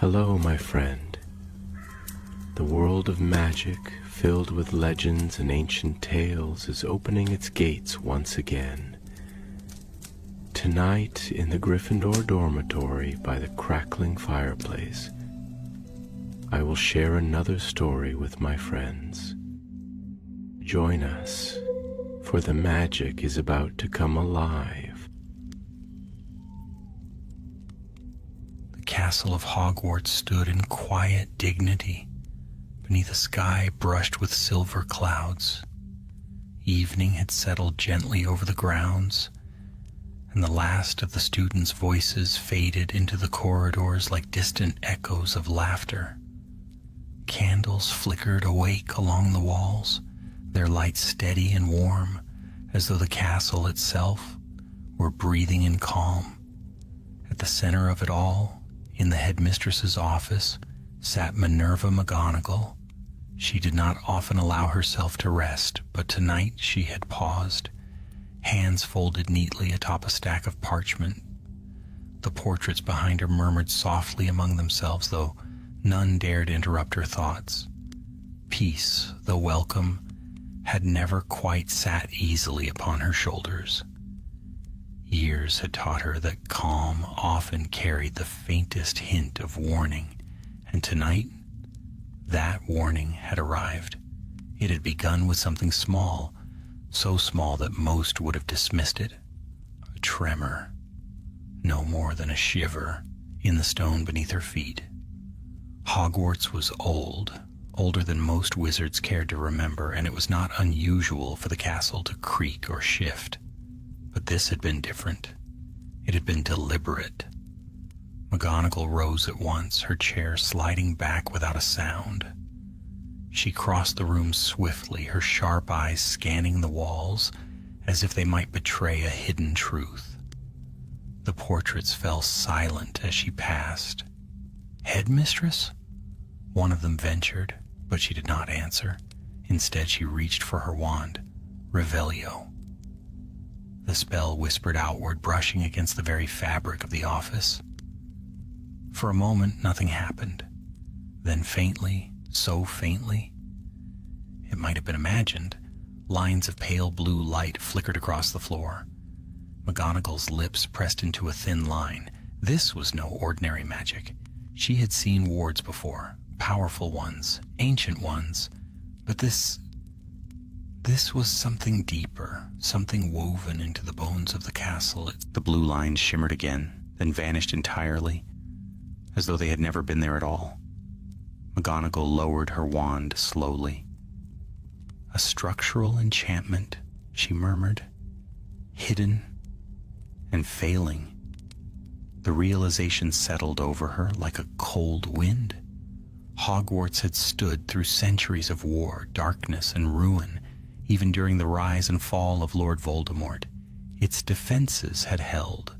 Hello, my friend. The world of magic, filled with legends and ancient tales, is opening its gates once again. Tonight, in the Gryffindor dormitory by the crackling fireplace, I will share another story with my friends. Join us, for the magic is about to come alive. The castle of Hogwarts stood in quiet dignity beneath a sky brushed with silver clouds. Evening had settled gently over the grounds, and the last of the students' voices faded into the corridors like distant echoes of laughter. Candles flickered awake along the walls, their light steady and warm, as though the castle itself were breathing in calm. At the center of it all, in the headmistress's office, sat Minerva McGonagall. She did not often allow herself to rest, but tonight she had paused, hands folded neatly atop a stack of parchment. The portraits behind her murmured softly among themselves, though none dared interrupt her thoughts. Peace, though welcome, had never quite sat easily upon her shoulders. Years had taught her that calm often carried the faintest hint of warning, and tonight, that warning had arrived. It had begun with something small, so small that most would have dismissed it. A tremor, no more than a shiver, in the stone beneath her feet. Hogwarts was old, older than most wizards cared to remember, and it was not unusual for the castle to creak or shift. But this had been different. It had been deliberate. McGonagall rose at once, her chair sliding back without a sound. She crossed the room swiftly, her sharp eyes scanning the walls as if they might betray a hidden truth. The portraits fell silent as she passed. "Headmistress?" one of them ventured, but she did not answer. Instead, she reached for her wand. Revelio. The spell whispered outward, brushing against the very fabric of the office. For a moment, nothing happened. Then faintly, so faintly, it might have been imagined, lines of pale blue light flickered across the floor. McGonagall's lips pressed into a thin line. This was no ordinary magic. She had seen wards before, powerful ones, ancient ones, but this was something deeper, something woven into the bones of the castle. The blue lines shimmered again, then vanished entirely, as though they had never been there at all. McGonagall lowered her wand slowly. "A structural enchantment," she murmured, "hidden and failing." The realization settled over her like a cold wind. Hogwarts had stood through centuries of war, darkness, and ruin, even during the rise and fall of Lord Voldemort. Its defenses had held.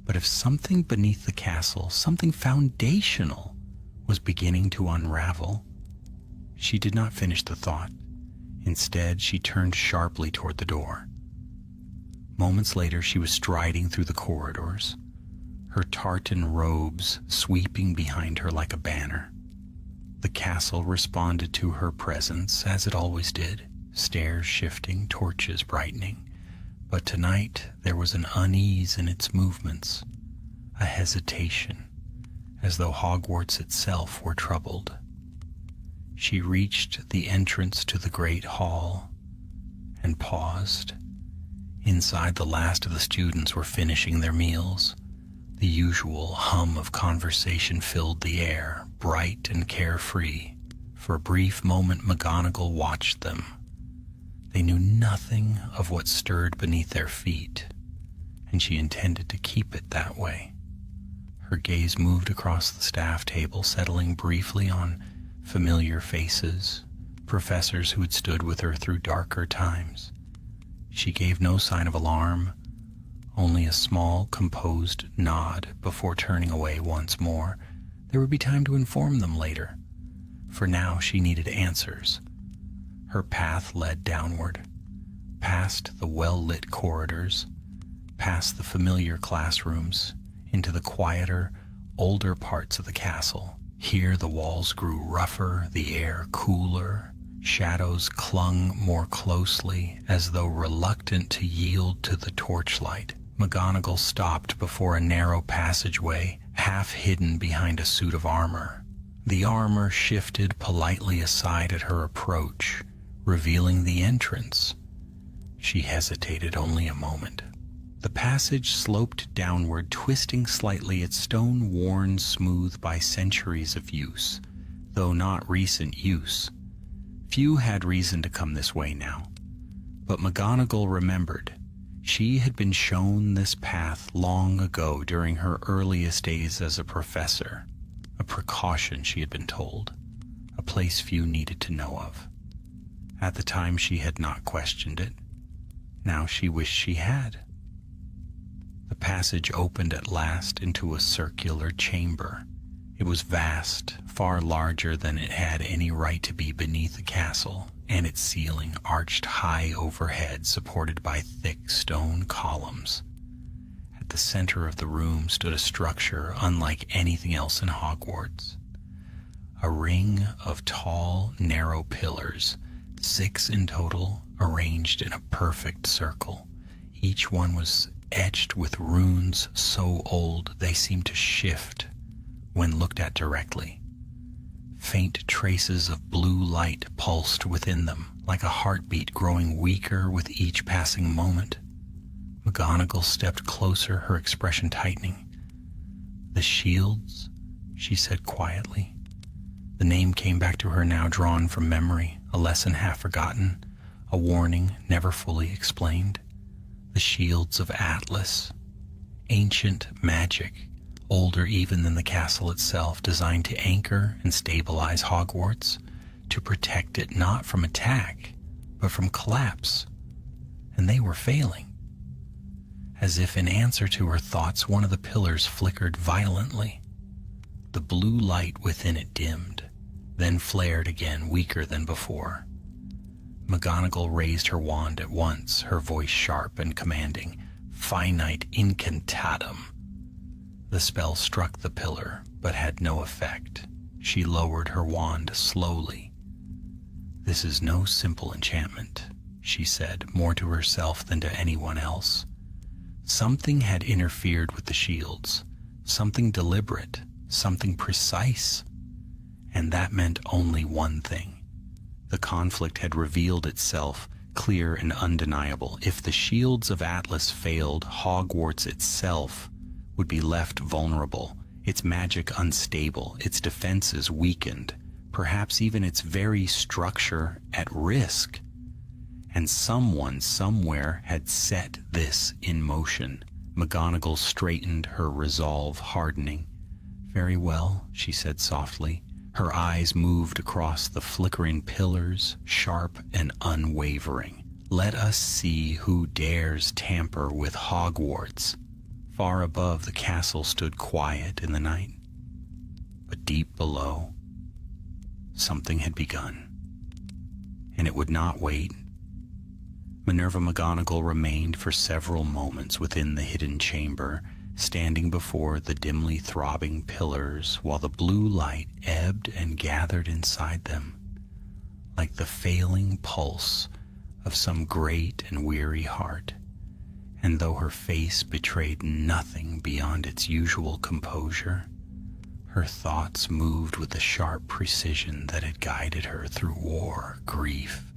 But if something beneath the castle, something foundational, was beginning to unravel, she did not finish the thought. Instead, she turned sharply toward the door. Moments later, she was striding through the corridors, her tartan robes sweeping behind her like a banner. The castle responded to her presence, as it always did, stairs shifting, torches brightening. But tonight there was an unease in its movements, a hesitation, as though Hogwarts itself were troubled. She reached the entrance to the great hall and paused. Inside, the last of the students were finishing their meals. The usual hum of conversation filled the air, bright and carefree. For a brief moment, McGonagall watched them. They knew nothing of what stirred beneath their feet, and she intended to keep it that way. Her gaze moved across the staff table, settling briefly on familiar faces, professors who had stood with her through darker times. She gave no sign of alarm, only a small, composed nod before turning away once more. There would be time to inform them later. For now, she needed answers. Her path led downward, past the well-lit corridors, past the familiar classrooms, into the quieter, older parts of the castle. Here the walls grew rougher, the air cooler, shadows clung more closely as though reluctant to yield to the torchlight. McGonagall stopped before a narrow passageway, half hidden behind a suit of armor. The armor shifted politely aside at her approach, revealing the entrance. She hesitated only a moment. The passage sloped downward, twisting slightly, its stone worn smooth by centuries of use, though not recent use. Few had reason to come this way now, but McGonagall remembered. She had been shown this path long ago during her earliest days as a professor. A precaution, she had been told, a place few needed to know of. At the time she had not questioned it. Now she wished she had. The passage opened at last into a circular chamber. It was vast, far larger than it had any right to be beneath a castle, and its ceiling arched high overhead, supported by thick stone columns. At the center of the room stood a structure unlike anything else in Hogwarts. A ring of tall, narrow pillars, 6 in total, arranged in a perfect circle. Each one was etched with runes so old they seemed to shift when looked at directly. Faint traces of blue light pulsed within them, like a heartbeat growing weaker with each passing moment. McGonagall stepped closer, her expression tightening. "The shields," she said quietly. The name came back to her now, drawn from memory, a lesson half forgotten, a warning never fully explained. The shields of Atlas. Ancient magic, older even than the castle itself, designed to anchor and stabilize Hogwarts, to protect it not from attack, but from collapse. And they were failing. As if in answer to her thoughts, one of the pillars flickered violently. The blue light within it dimmed, then flared again, weaker than before. McGonagall raised her wand at once, her voice sharp and commanding. "Finite incantatem." The spell struck the pillar, but had no effect. She lowered her wand slowly. "This is no simple enchantment," she said, more to herself than to anyone else. Something had interfered with the shields, something deliberate, something precise. And that meant only one thing. The conflict had revealed itself, clear and undeniable. If the shields of Atlas failed, Hogwarts itself would be left vulnerable, its magic unstable, its defenses weakened, perhaps even its very structure at risk. And someone somewhere had set this in motion. McGonagall straightened, her resolve hardening. "Very well," she said softly. Her eyes moved across the flickering pillars, sharp and unwavering. "Let us see who dares tamper with Hogwarts." Far above, the castle stood quiet in the night. But deep below, something had begun. And it would not wait. Minerva McGonagall remained for several moments within the hidden chamber, standing before the dimly throbbing pillars while the blue light ebbed and gathered inside them, like the failing pulse of some great and weary heart. And though her face betrayed nothing beyond its usual composure, her thoughts moved with the sharp precision that had guided her through war, grief,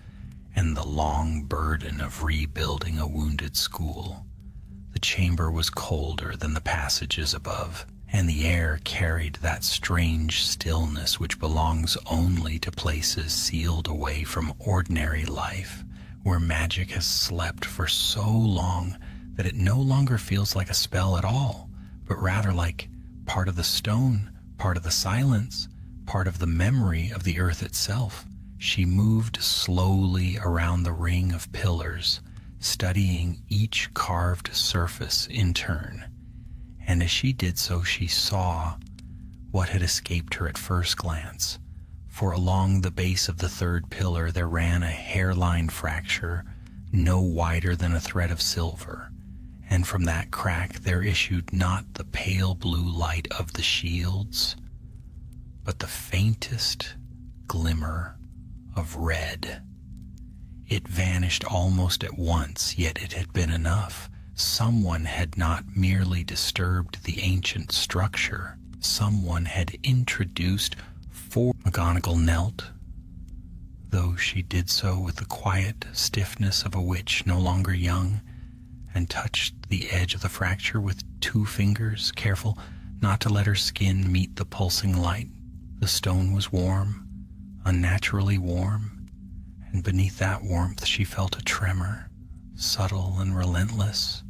and the long burden of rebuilding a wounded school. The chamber was colder than the passages above, and the air carried that strange stillness which belongs only to places sealed away from ordinary life, where magic has slept for so long that it no longer feels like a spell at all, but rather like part of the stone, part of the silence, part of the memory of the earth itself. She moved slowly around the ring of pillars, studying each carved surface in turn. And as she did so, she saw what had escaped her at first glance. For along the base of the third pillar there ran a hairline fracture no wider than a thread of silver, and from that crack there issued not the pale blue light of the shields, but the faintest glimmer of red. It vanished almost at once, yet it had been enough. Someone had not merely disturbed the ancient structure. Someone had introduced McGonagall knelt, though she did so with the quiet stiffness of a witch no longer young, and touched the edge of the fracture with 2 fingers, careful not to let her skin meet the pulsing light. The stone was warm, unnaturally warm, and beneath that warmth she felt a tremor, subtle and relentless,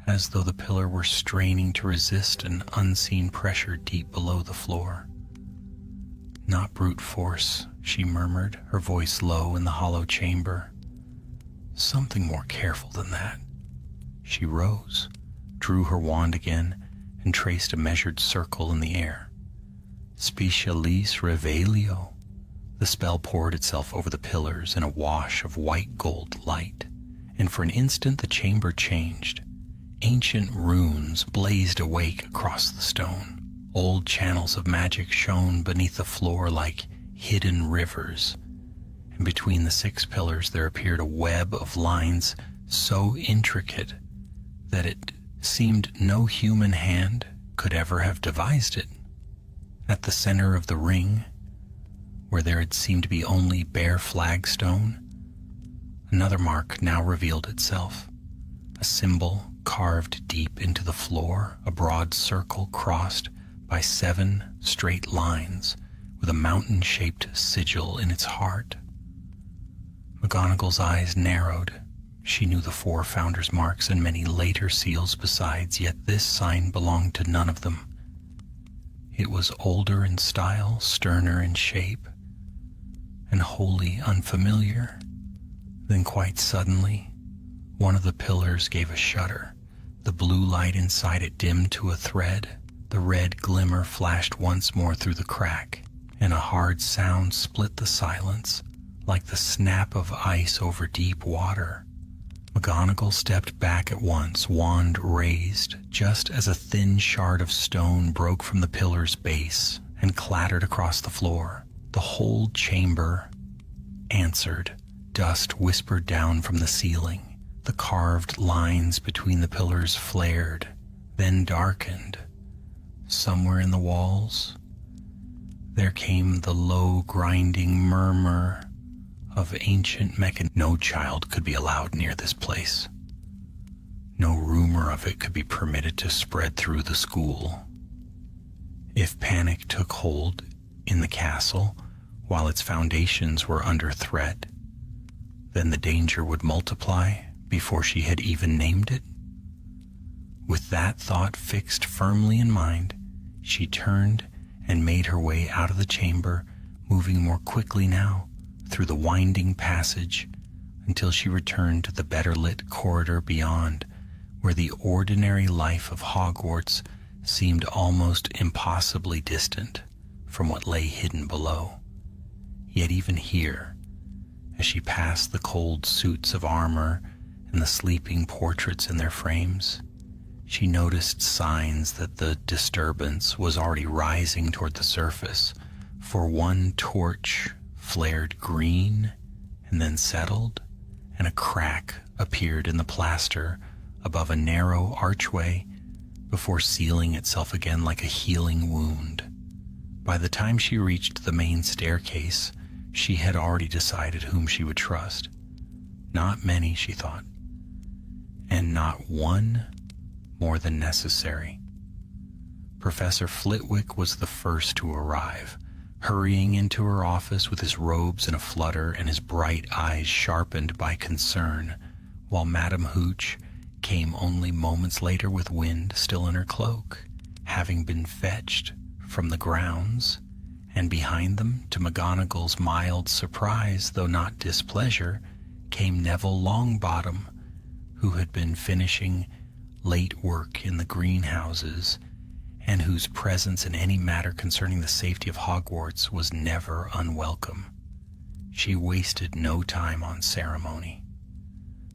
as though the pillar were straining to resist an unseen pressure deep below the floor. "Not brute force," she murmured, her voice low in the hollow chamber. "Something more careful than that." She rose, drew her wand again, and traced a measured circle in the air. "Specialis revelio." The spell poured itself over the pillars in a wash of white gold light, and for an instant the chamber changed. Ancient runes blazed awake across the stone. Old channels of magic shone beneath the floor like hidden rivers, and between the 6 pillars there appeared a web of lines so intricate that it seemed no human hand could ever have devised it. At the center of the ring, where there had seemed to be only bare flagstone, another mark now revealed itself, a symbol carved deep into the floor, a broad circle crossed by 7 straight lines with a mountain-shaped sigil in its heart. McGonagall's eyes narrowed. She knew the 4 founders' marks and many later seals besides, yet this sign belonged to none of them. It was older in style, sterner in shape, and wholly unfamiliar. Then quite suddenly, one of the pillars gave a shudder. The blue light inside it dimmed to a thread. The red glimmer flashed once more through the crack, and a hard sound split the silence, like the snap of ice over deep water. McGonagall stepped back at once, wand raised, just as a thin shard of stone broke from the pillar's base and clattered across the floor. The whole chamber answered. Dust whispered down from the ceiling. The carved lines between the pillars flared, then darkened. Somewhere in the walls, there came the low grinding murmur of ancient mechanisms. No child could be allowed near this place. No rumor of it could be permitted to spread through the school. If panic took hold in the castle while its foundations were under threat, then the danger would multiply before she had even named it. With that thought fixed firmly in mind, she turned and made her way out of the chamber, moving more quickly now through the winding passage until she returned to the better-lit corridor beyond, where the ordinary life of Hogwarts seemed almost impossibly distant from what lay hidden below. Yet even here, as she passed the cold suits of armor and the sleeping portraits in their frames, she noticed signs that the disturbance was already rising toward the surface, for one torch flared green and then settled, and a crack appeared in the plaster above a narrow archway before sealing itself again like a healing wound. By the time she reached the main staircase, she had already decided whom she would trust. Not many, she thought, and not one more than necessary. Professor Flitwick was the first to arrive, hurrying into her office with his robes in a flutter and his bright eyes sharpened by concern, while Madame Hooch came only moments later with Wind still in her cloak, having been fetched from the grounds, and behind them, to McGonagall's mild surprise, though not displeasure, came Neville Longbottom, who had been finishing late work in the greenhouses, and whose presence in any matter concerning the safety of Hogwarts was never unwelcome. She wasted no time on ceremony.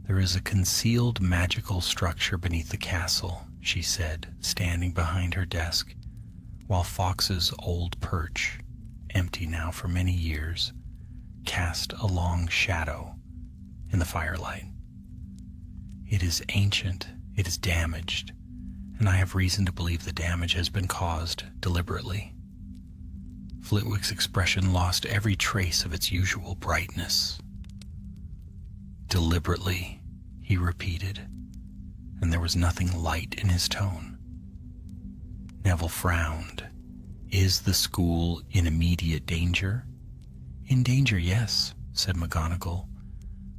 "There is a concealed magical structure beneath the castle," she said, standing behind her desk, while Fox's old perch, empty now for many years, cast a long shadow in the firelight. "It is ancient, it is damaged, and I have reason to believe the damage has been caused deliberately." Flitwick's expression lost every trace of its usual brightness. "Deliberately," he repeated, and there was nothing light in his tone. Neville frowned. "Is the school in immediate danger?" "In danger, yes," said McGonagall,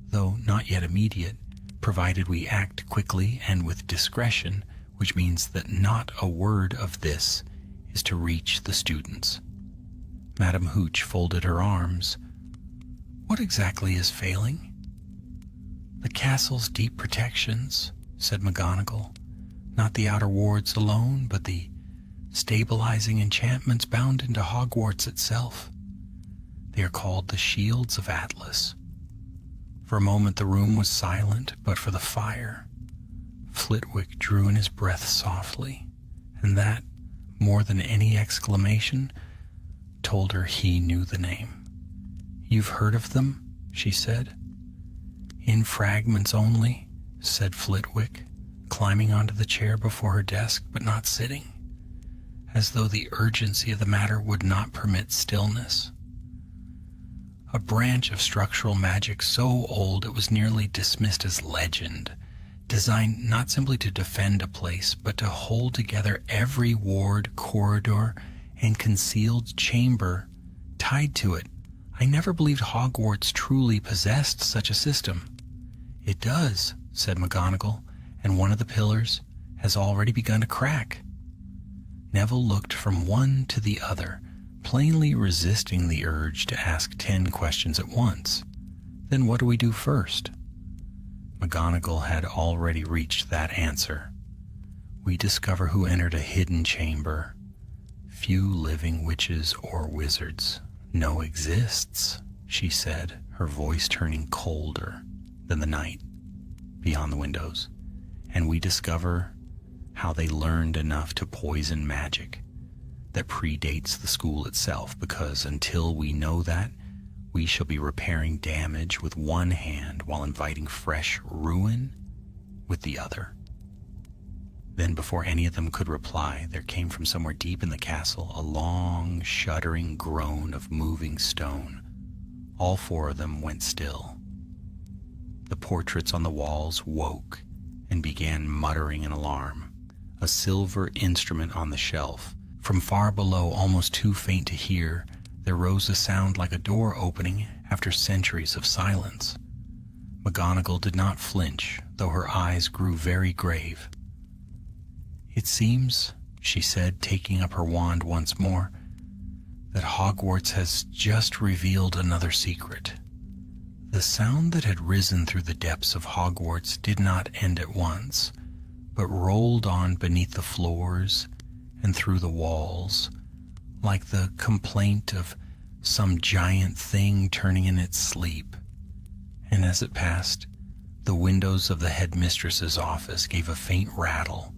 "though not yet immediate, provided we act quickly and with discretion, which means that not a word of this is to reach the students." Madame Hooch folded her arms. "What exactly is failing?" "The castle's deep protections," said McGonagall. "Not the outer wards alone, but the stabilizing enchantments bound into Hogwarts itself. They are called the Shields of Atlas." For a moment the room was silent, but for the fire. Flitwick drew in his breath softly, and that, more than any exclamation, told her he knew the name. "You've heard of them?" she said. "In fragments only," said Flitwick, climbing onto the chair before her desk, but not sitting, as though the urgency of the matter would not permit stillness. "A branch of structural magic so old it was nearly dismissed as legend, designed not simply to defend a place, but to hold together every ward, corridor, and concealed chamber tied to it. I never believed Hogwarts truly possessed such a system." "It does," said McGonagall, "and one of the pillars has already begun to crack." Neville looked from one to the other, plainly resisting the urge to ask 10 questions at once. "Then what do we do first?" McGonagall had already reached that answer. "We discover who entered a hidden chamber. Few living witches or wizards know exists," she said, her voice turning colder than the night beyond the windows. "And we discover how they learned enough to poison magic that predates the school itself, because until we know that, we shall be repairing damage with one hand while inviting fresh ruin with the other." Then, before any of them could reply, there came from somewhere deep in the castle a long, shuddering groan of moving stone. All 4 of them went still. The portraits on the walls woke and began muttering in alarm. A silver instrument on the shelf. From far below, almost too faint to hear, there rose a sound like a door opening after centuries of silence. McGonagall did not flinch, though her eyes grew very grave. "It seems," she said, taking up her wand once more, "that Hogwarts has just revealed another secret." The sound that had risen through the depths of Hogwarts did not end at once, but rolled on beneath the floors and through the walls, like the complaint of some giant thing turning in its sleep. And as it passed, the windows of the headmistress's office gave a faint rattle.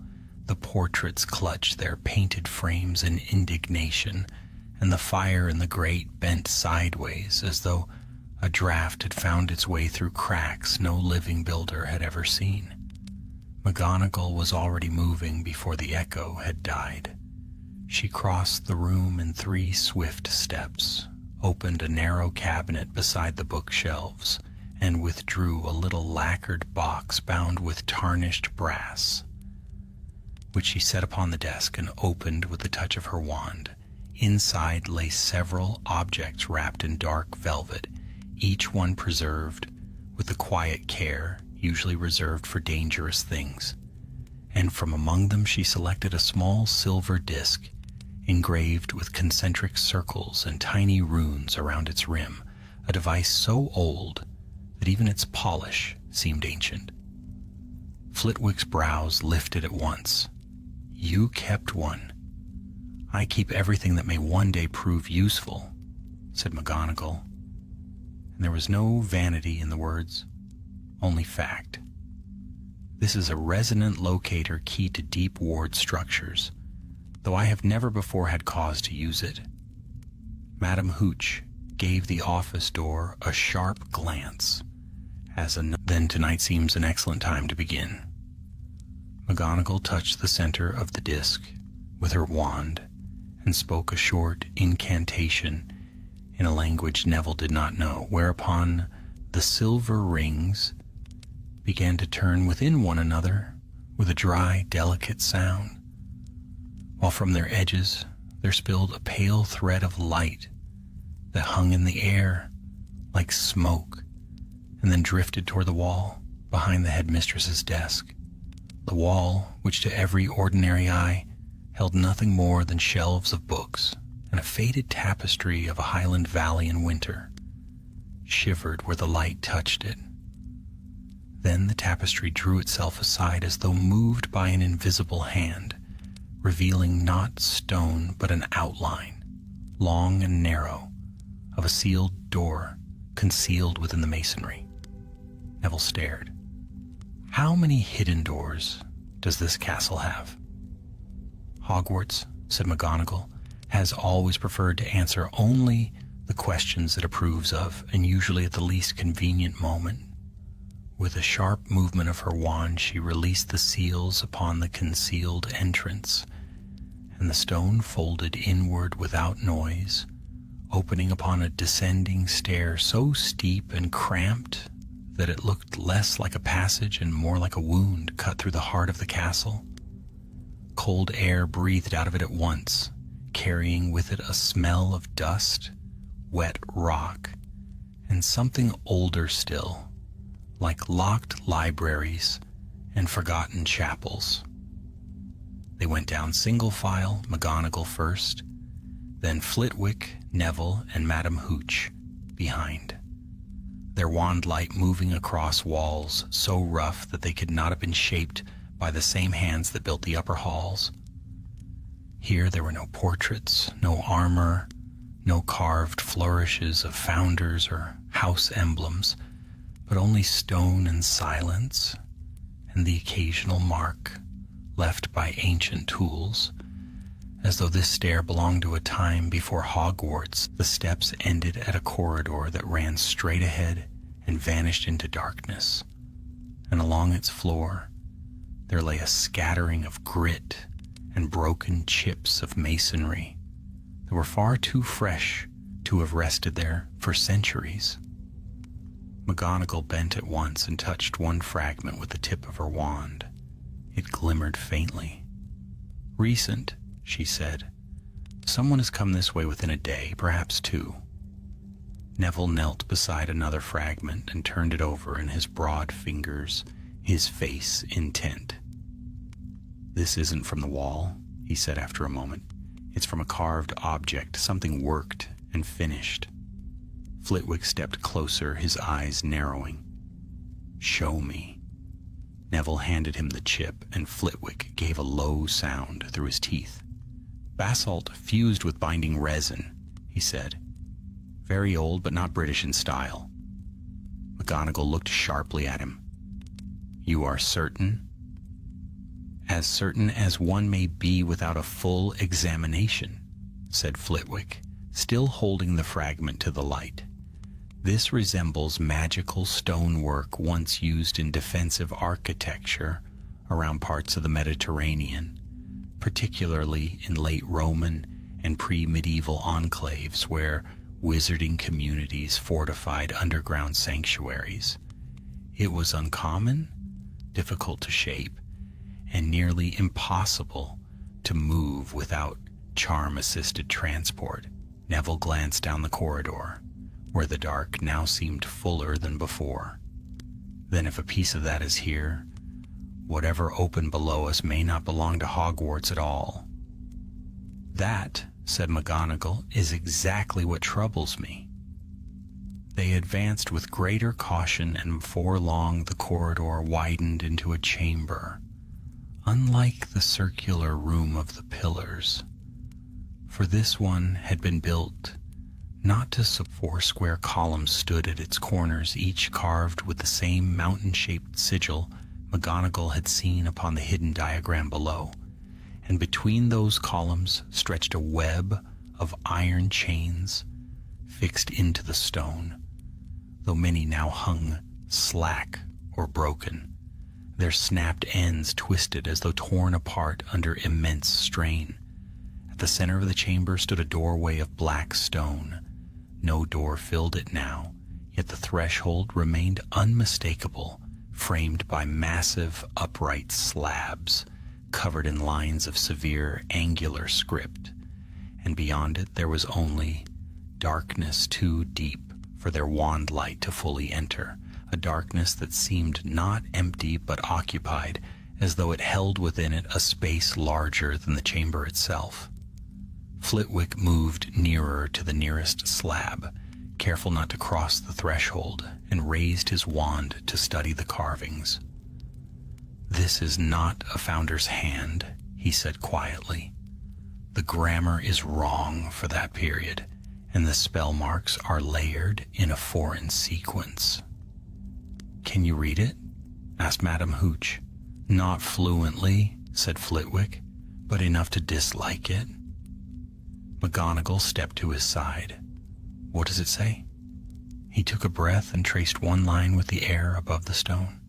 The portraits clutched their painted frames in indignation, and the fire in the grate bent sideways as though a draft had found its way through cracks no living builder had ever seen. McGonagall was already moving before the echo had died. She crossed the room in 3 swift steps, opened a narrow cabinet beside the bookshelves, and withdrew a little lacquered box bound with tarnished brass, which she set upon the desk and opened with the touch of her wand. Inside lay several objects wrapped in dark velvet, each one preserved with the quiet care usually reserved for dangerous things. And from among them she selected a small silver disc, engraved with concentric circles and tiny runes around its rim, a device so old that even its polish seemed ancient. Flitwick's brows lifted at once. "You kept one." "I keep everything that may one day prove useful," said McGonagall, and there was no vanity in the words. only fact. This is a resonant locator key to deep ward structures, though I have never before had cause to use it. Madame Hooch gave the office door a sharp glance, then tonight seems an excellent time to begin. McGonagall touched the center of the disc with her wand and spoke a short incantation in a language Neville did not know, whereupon the silver rings began to turn within one another with a dry, delicate sound, while from their edges there spilled a pale thread of light that hung in the air like smoke and then drifted toward the wall behind the headmistress's desk. The wall, which to every ordinary eye held nothing more than shelves of books and a faded tapestry of a Highland valley in winter, shivered where the light touched it. Then the tapestry drew itself aside as though moved by an invisible hand, revealing not stone but an outline, long and narrow, of a sealed door concealed within the masonry. Neville stared. How many hidden doors does this castle have? Hogwarts, said McGonagall, has always preferred to answer only the questions it approves of, and usually at the least convenient moment. With a sharp movement of her wand, she released the seals upon the concealed entrance, and the stone folded inward without noise, opening upon a descending stair so steep and cramped that it looked less like a passage and more like a wound cut through the heart of the castle. Cold air breathed out of it at once, carrying with it a smell of dust, wet rock, and something older still, like locked libraries and forgotten chapels. They went down single file, McGonagall first, then Flitwick, Neville, and Madame Hooch behind, their wand light moving across walls so rough that they could not have been shaped by the same hands that built the upper halls. Here there were no portraits, no armor, no carved flourishes of founders or house emblems, but only stone and silence, and the occasional mark left by ancient tools, as though this stair belonged to a time before Hogwarts. The steps ended at a corridor that ran straight ahead and vanished into darkness, and along its floor there lay a scattering of grit and broken chips of masonry that were far too fresh to have rested there for centuries. McGonagall bent at once and touched one fragment with the tip of her wand. It glimmered faintly. "Recent," she said. "Someone has come this way within a day, perhaps two." Neville knelt beside another fragment and turned it over in his broad fingers, his face intent. "This isn't from the wall," he said after a moment. "It's from a carved object, something worked and finished." Flitwick stepped closer, his eyes narrowing. "Show me." Neville handed him the chip, and Flitwick gave a low sound through his teeth. "Basalt fused with binding resin," he said. "Very old, but not British in style." McGonagall looked sharply at him. "You are certain?" "As certain as one may be without a full examination," said Flitwick, still holding the fragment to the light. "This resembles magical stonework once used in defensive architecture around parts of the Mediterranean, particularly in late Roman and pre-medieval enclaves where wizarding communities fortified underground sanctuaries. It was uncommon, difficult to shape, and nearly impossible to move without charm-assisted transport." Neville glanced down the corridor, where the dark now seemed fuller than before. "Then if a piece of that is here, whatever opened below us may not belong to Hogwarts at all." "That," said McGonagall, "is exactly what troubles me." They advanced with greater caution, and before long the corridor widened into a chamber, unlike the circular room of the Pillars, for this one had been built Not to four square columns stood at its corners, each carved with the same mountain-shaped sigil McGonagall had seen upon the hidden diagram below, and between those columns stretched a web of iron chains fixed into the stone, though many now hung slack or broken, their snapped ends twisted as though torn apart under immense strain. At the center of the chamber stood a doorway of black stone. No door filled it now, yet the threshold remained unmistakable, framed by massive upright slabs covered in lines of severe angular script, and beyond it there was only darkness too deep for their wand light to fully enter, a darkness that seemed not empty but occupied, as though it held within it a space larger than the chamber itself. Flitwick moved nearer to the nearest slab, careful not to cross the threshold, and raised his wand to study the carvings. "This is not a founder's hand," he said quietly. "The grammar is wrong for that period, and the spell marks are layered in a foreign sequence." "Can you read it?" asked Madame Hooch. "Not fluently," said Flitwick, "but enough to dislike it." McGonagall stepped to his side. "What does it say?" He took a breath and traced one line with the air above the stone.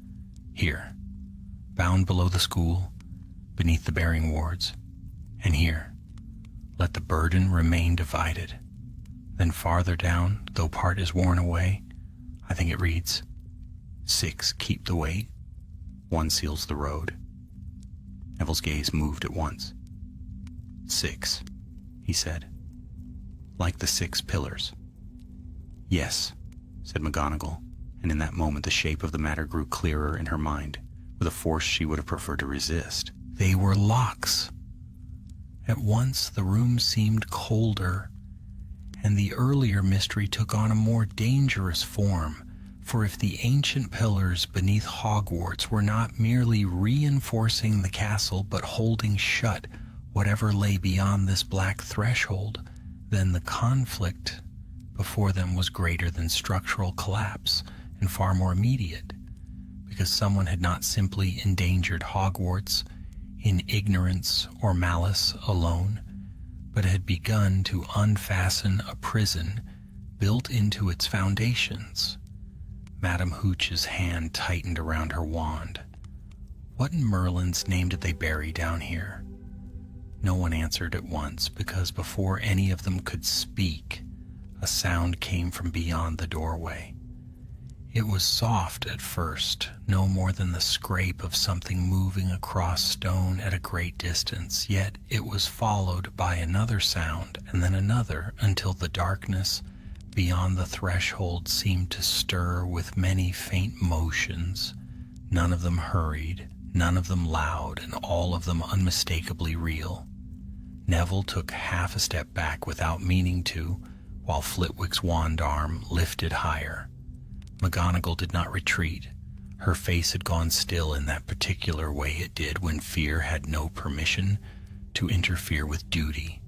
"Here, bound below the school, beneath the bearing wards, and here, let the burden remain divided." Then farther down, though part is worn away, I think it reads, 6 keep the weight, 1 seals the road. Neville's gaze moved at once. 6, he said, like the 6 pillars. "Yes," said McGonagall, and in that moment the shape of the matter grew clearer in her mind, with a force she would have preferred to resist. They were locks. At once the room seemed colder, and the earlier mystery took on a more dangerous form, for if the ancient pillars beneath Hogwarts were not merely reinforcing the castle but holding shut whatever lay beyond this black threshold, then the conflict before them was greater than structural collapse and far more immediate, because someone had not simply endangered Hogwarts in ignorance or malice alone, but had begun to unfasten a prison built into its foundations. Madame Hooch's hand tightened around her wand. What in Merlin's name did they bury down here? No one answered at once, because before any of them could speak, a sound came from beyond the doorway. It was soft at first, no more than the scrape of something moving across stone at a great distance, yet it was followed by another sound and then another, until the darkness beyond the threshold seemed to stir with many faint motions, none of them hurried, none of them loud, and all of them unmistakably real. Neville took half a step back without meaning to, while Flitwick's wand arm lifted higher. McGonagall did not retreat. Her face had gone still in that particular way it did when fear had no permission to interfere with duty,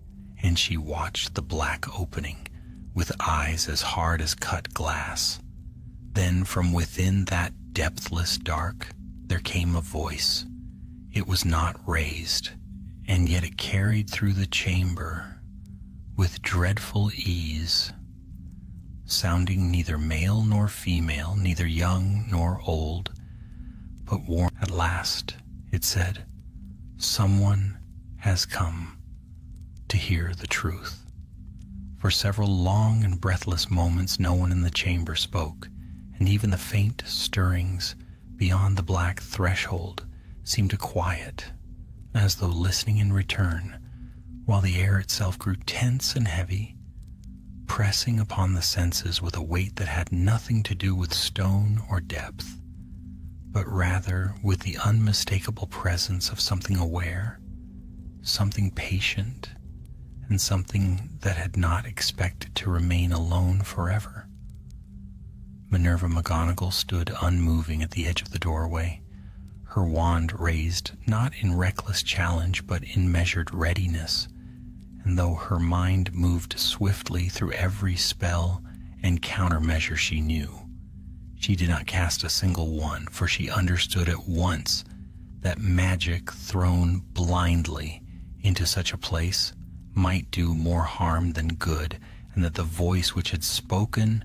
and she watched the black opening with eyes as hard as cut glass. Then from within that depthless dark there came a voice. It was not raised, and yet it carried through the chamber with dreadful ease, sounding neither male nor female, neither young nor old, but warm. "At last," it said, "someone has come to hear the truth." For several long and breathless moments no one in the chamber spoke, and even the faint stirrings beyond the black threshold seemed to quiet, as though listening in return, while the air itself grew tense and heavy, pressing upon the senses with a weight that had nothing to do with stone or depth, but rather with the unmistakable presence of something aware, something patient, and something that had not expected to remain alone forever. Minerva McGonagall stood unmoving at the edge of the doorway, her wand raised not in reckless challenge but in measured readiness, and though her mind moved swiftly through every spell and countermeasure she knew, she did not cast a single one, for she understood at once that magic thrown blindly into such a place might do more harm than good, and that the voice which had spoken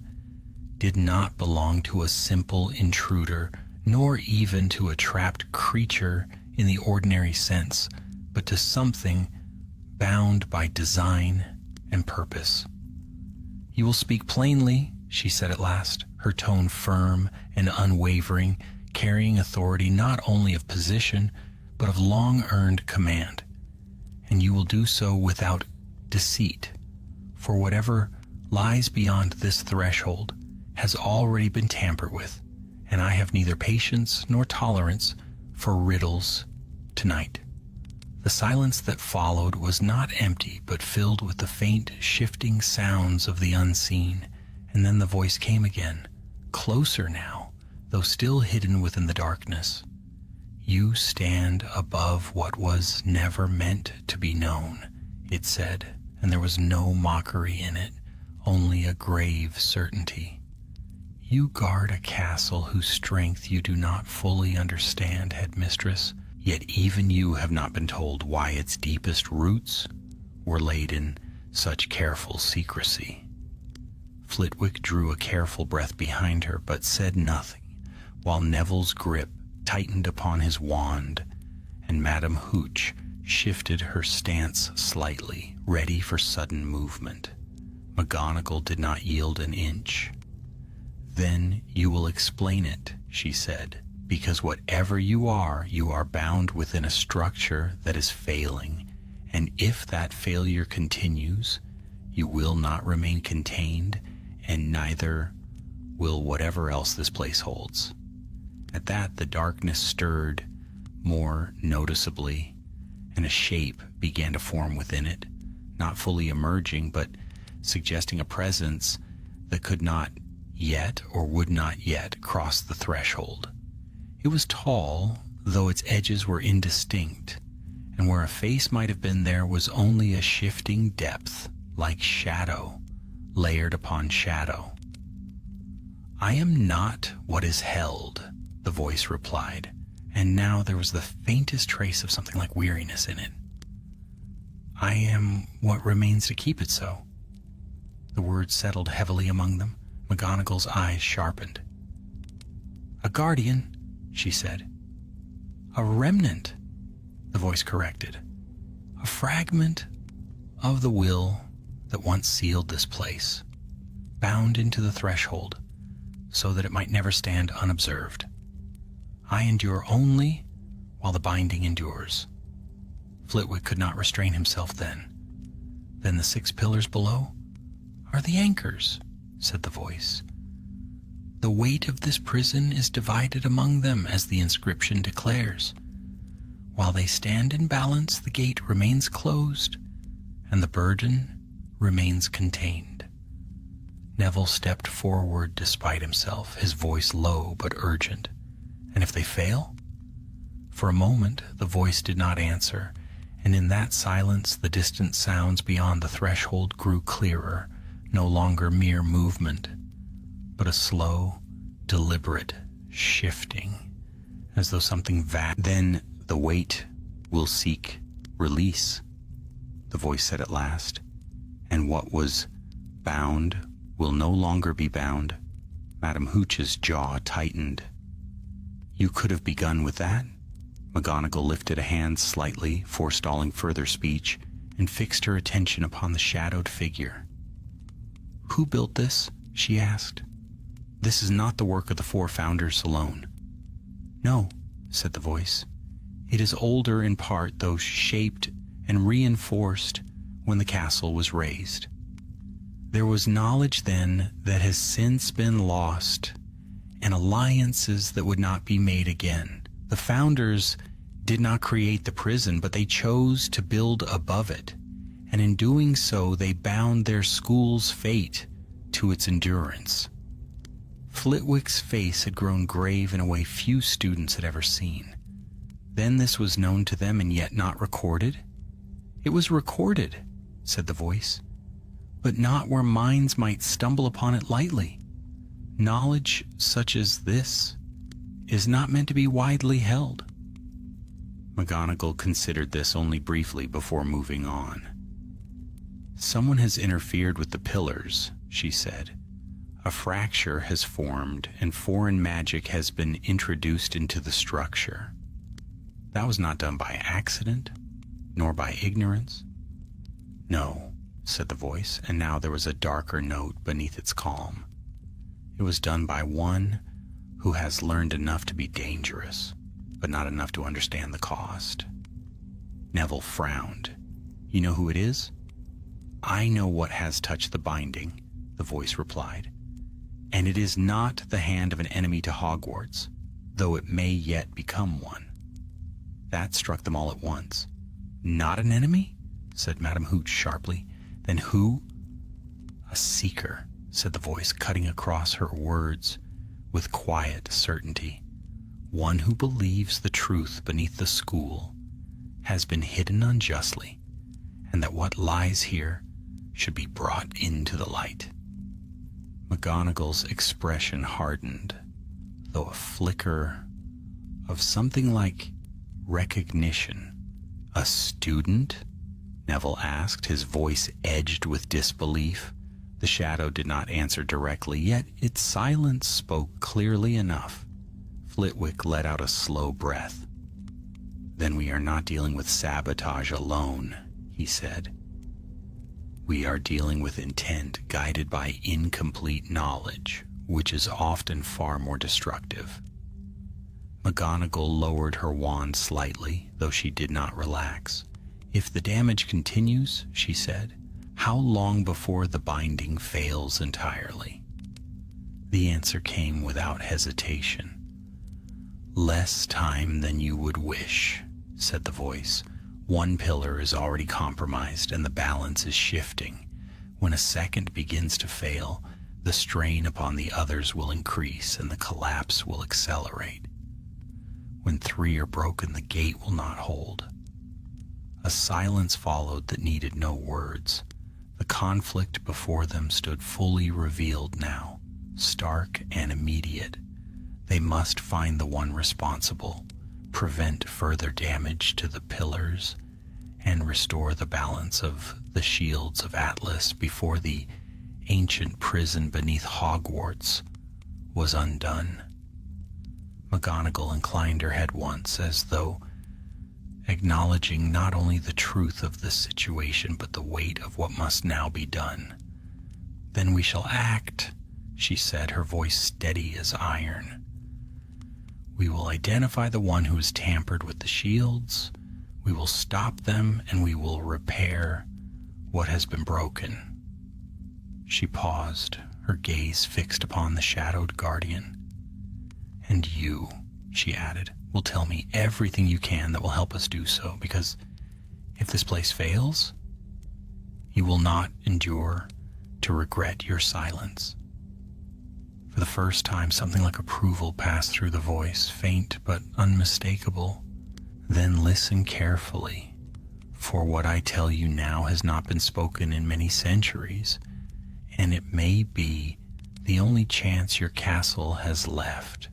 did not belong to a simple intruder, nor even to a trapped creature in the ordinary sense, but to something bound by design and purpose. "You will speak plainly," she said at last, her tone firm and unwavering, carrying authority not only of position, but of long-earned command. "And you will do so without deceit, for whatever lies beyond this threshold has already been tampered with, and I have neither patience nor tolerance for riddles tonight." The silence that followed was not empty, but filled with the faint, shifting sounds of the unseen, and then the voice came again, closer now, though still hidden within the darkness. "You stand above what was never meant to be known," it said, and there was no mockery in it, only a grave certainty. "You guard a castle whose strength you do not fully understand, headmistress, yet even you have not been told why its deepest roots were laid in such careful secrecy." Flitwick drew a careful breath behind her, but said nothing, while Neville's grip tightened upon his wand, and Madame Hooch shifted her stance slightly, ready for sudden movement. McGonagall did not yield an inch. "Then you will explain it," she said, "because whatever you are bound within a structure that is failing, and if that failure continues, you will not remain contained, and neither will whatever else this place holds." At that, the darkness stirred more noticeably, and a shape began to form within it, not fully emerging, but suggesting a presence that could not yet or would not yet cross the threshold. It was tall, though its edges were indistinct, and where a face might have been there was only a shifting depth, like shadow, layered upon shadow. "I am not what is held," the voice replied, and now there was the faintest trace of something like weariness in it. "I am what remains to keep it so." The words settled heavily among them. McGonagall's eyes sharpened. "A guardian," she said. "A remnant," the voice corrected. "A fragment of the will that once sealed this place, bound into the threshold so that it might never stand unobserved. I endure only while the binding endures." Flitwick could not restrain himself then. "Then the 6 pillars below are the anchors," said the voice. "The weight of this prison is divided among them, as the inscription declares. While they stand in balance, the gate remains closed, and the burden remains contained." Neville stepped forward despite himself, his voice low but urgent. "And if they fail?" For a moment the voice did not answer, and in that silence the distant sounds beyond the threshold grew clearer, no longer mere movement, but a slow, deliberate shifting, as though something vast. "Then the weight will seek release," the voice said at last, "and what was bound will no longer be bound." Madame Hooch's jaw tightened. "You could have begun with that?" McGonagall lifted a hand slightly, forestalling further speech, and fixed her attention upon the shadowed figure. "Who built this?" she asked. "This is not the work of the 4 founders alone." "No," said the voice. "It is older in part, though shaped and reinforced when the castle was raised. There was knowledge then that has since been lost, and alliances that would not be made again. The founders did not create the prison, but they chose to build above it, and in doing so they bound their school's fate to its endurance." Flitwick's face had grown grave in a way few students had ever seen. "Then this was known to them and yet not recorded?" "It was recorded," said the voice, but not where minds might stumble upon it lightly. Knowledge such as this is not meant to be widely held. McGonagall considered this only briefly before moving on. Someone has interfered with the pillars, she said. A fracture has formed and foreign magic has been introduced into the structure. That was not done by accident, nor by ignorance. No, said the voice, and now there was a darker note beneath its calm. It was done by one who has learned enough to be dangerous, but not enough to understand the cost. Neville frowned. You know who it is? I know what has touched the binding, the voice replied. And it is not the hand of an enemy to Hogwarts, though it may yet become one. That struck them all at once. Not an enemy? Said Madame Hooch sharply. Then who? A seeker, said the voice, cutting across her words with quiet certainty. One who believes the truth beneath the school has been hidden unjustly, and that what lies here should be brought into the light. McGonagall's expression hardened, though a flicker of something like recognition. A student? Neville asked, his voice edged with disbelief. The shadow did not answer directly, yet its silence spoke clearly enough. Flitwick let out a slow breath. Then we are not dealing with sabotage alone, he said. We are dealing with intent guided by incomplete knowledge, which is often far more destructive. McGonagall lowered her wand slightly, though she did not relax. If the damage continues, she said, how long before the binding fails entirely? The answer came without hesitation. Less time than you would wish, said the voice. One pillar is already compromised and the balance is shifting. When a second begins to fail, the strain upon the others will increase and the collapse will accelerate. When 3 are broken, the gate will not hold. A silence followed that needed no words. The conflict before them stood fully revealed now, stark and immediate. They must find the one responsible, prevent further damage to the pillars, and restore the balance of the shields of Atlas before the ancient prison beneath Hogwarts was undone. McGonagall inclined her head once, as though acknowledging not only the truth of the situation but the weight of what must now be done. Then we shall act, she said, her voice steady as iron. We will identify the one who has tampered with the shields, we will stop them, and we will repair what has been broken. She paused, her gaze fixed upon the shadowed guardian. And you, she added, will tell me everything you can that will help us do so, because if this place fails, you will not endure to regret your silence. For the first time, something like approval passed through the voice, faint but unmistakable. Then listen carefully, for what I tell you now has not been spoken in many centuries, and it may be the only chance your castle has left.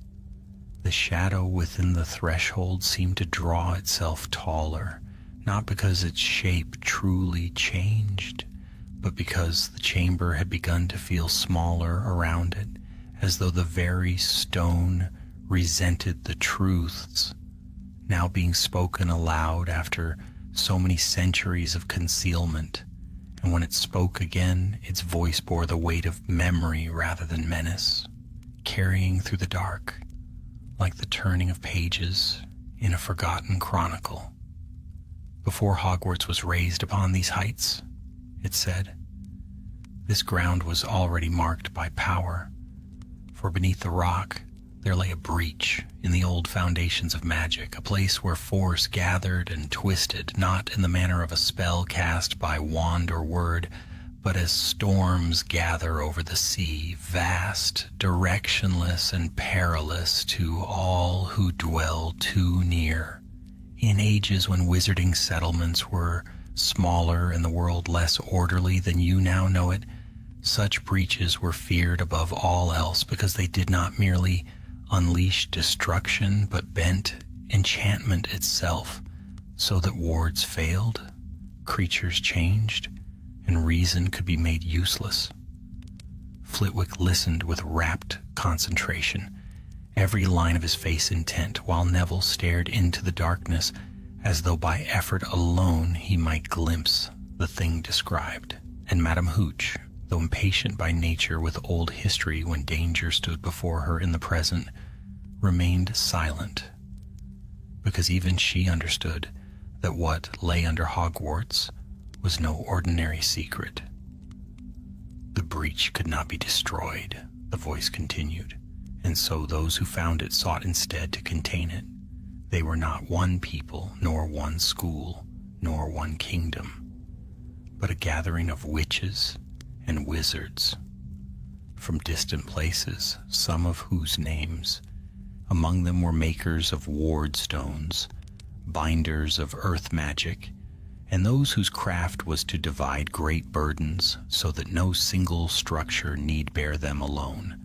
The shadow within the threshold seemed to draw itself taller, not because its shape truly changed, but because the chamber had begun to feel smaller around it, as though the very stone resented the truths now being spoken aloud after so many centuries of concealment. And when it spoke again, its voice bore the weight of memory rather than menace, carrying through the dark like the turning of pages in a forgotten chronicle. Before Hogwarts was raised upon these heights, it said, this ground was already marked by power, for beneath the rock there lay a breach in the old foundations of magic, a place where force gathered and twisted, not in the manner of a spell cast by wand or word, but as storms gather over the sea, vast, directionless, and perilous to all who dwell too near. In ages when wizarding settlements were smaller and the world less orderly than you now know it, such breaches were feared above all else because they did not merely unleash destruction but bent enchantment itself, so that wards failed, creatures changed, and reason could be made useless. Flitwick listened with rapt concentration, every line of his face intent, while Neville stared into the darkness as though by effort alone he might glimpse the thing described. And Madame Hooch, though impatient by nature with old history when danger stood before her in the present, remained silent, because even she understood that what lay under Hogwarts was no ordinary secret. The breach could not be destroyed, the voice continued, and so those who found it sought instead to contain it. They were not one people, nor one school, nor one kingdom, but a gathering of witches and wizards from distant places, some of whose names among them were makers of ward stones, binders of earth magic, and those whose craft was to divide great burdens so that no single structure need bear them alone.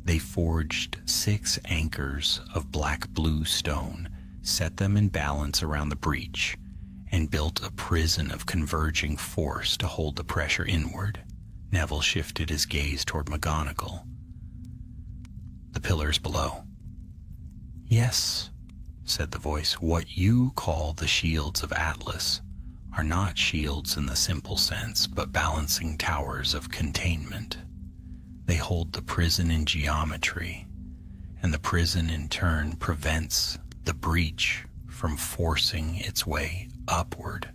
They forged 6 anchors of black-blue stone, set them in balance around the breach, and built a prison of converging force to hold the pressure inward. Neville shifted his gaze toward McGonagall. The pillars below. "Yes," said the voice, "what you call the shields of Atlas are not shields in the simple sense, but balancing towers of containment. They hold the prison in geometry, and the prison in turn prevents the breach from forcing its way upward.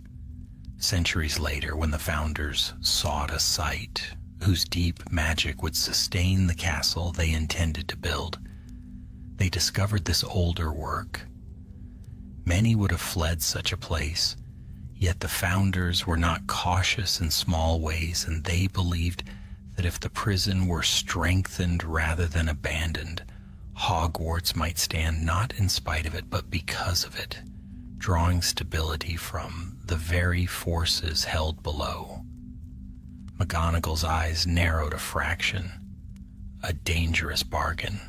Centuries later, when the founders sought a site whose deep magic would sustain the castle they intended to build, they discovered this older work. Many would have fled such a place, yet the founders were not cautious in small ways, and they believed that if the prison were strengthened rather than abandoned, Hogwarts might stand not in spite of it, but because of it, drawing stability from the very forces held below." McGonagall's eyes narrowed a fraction. "A dangerous bargain."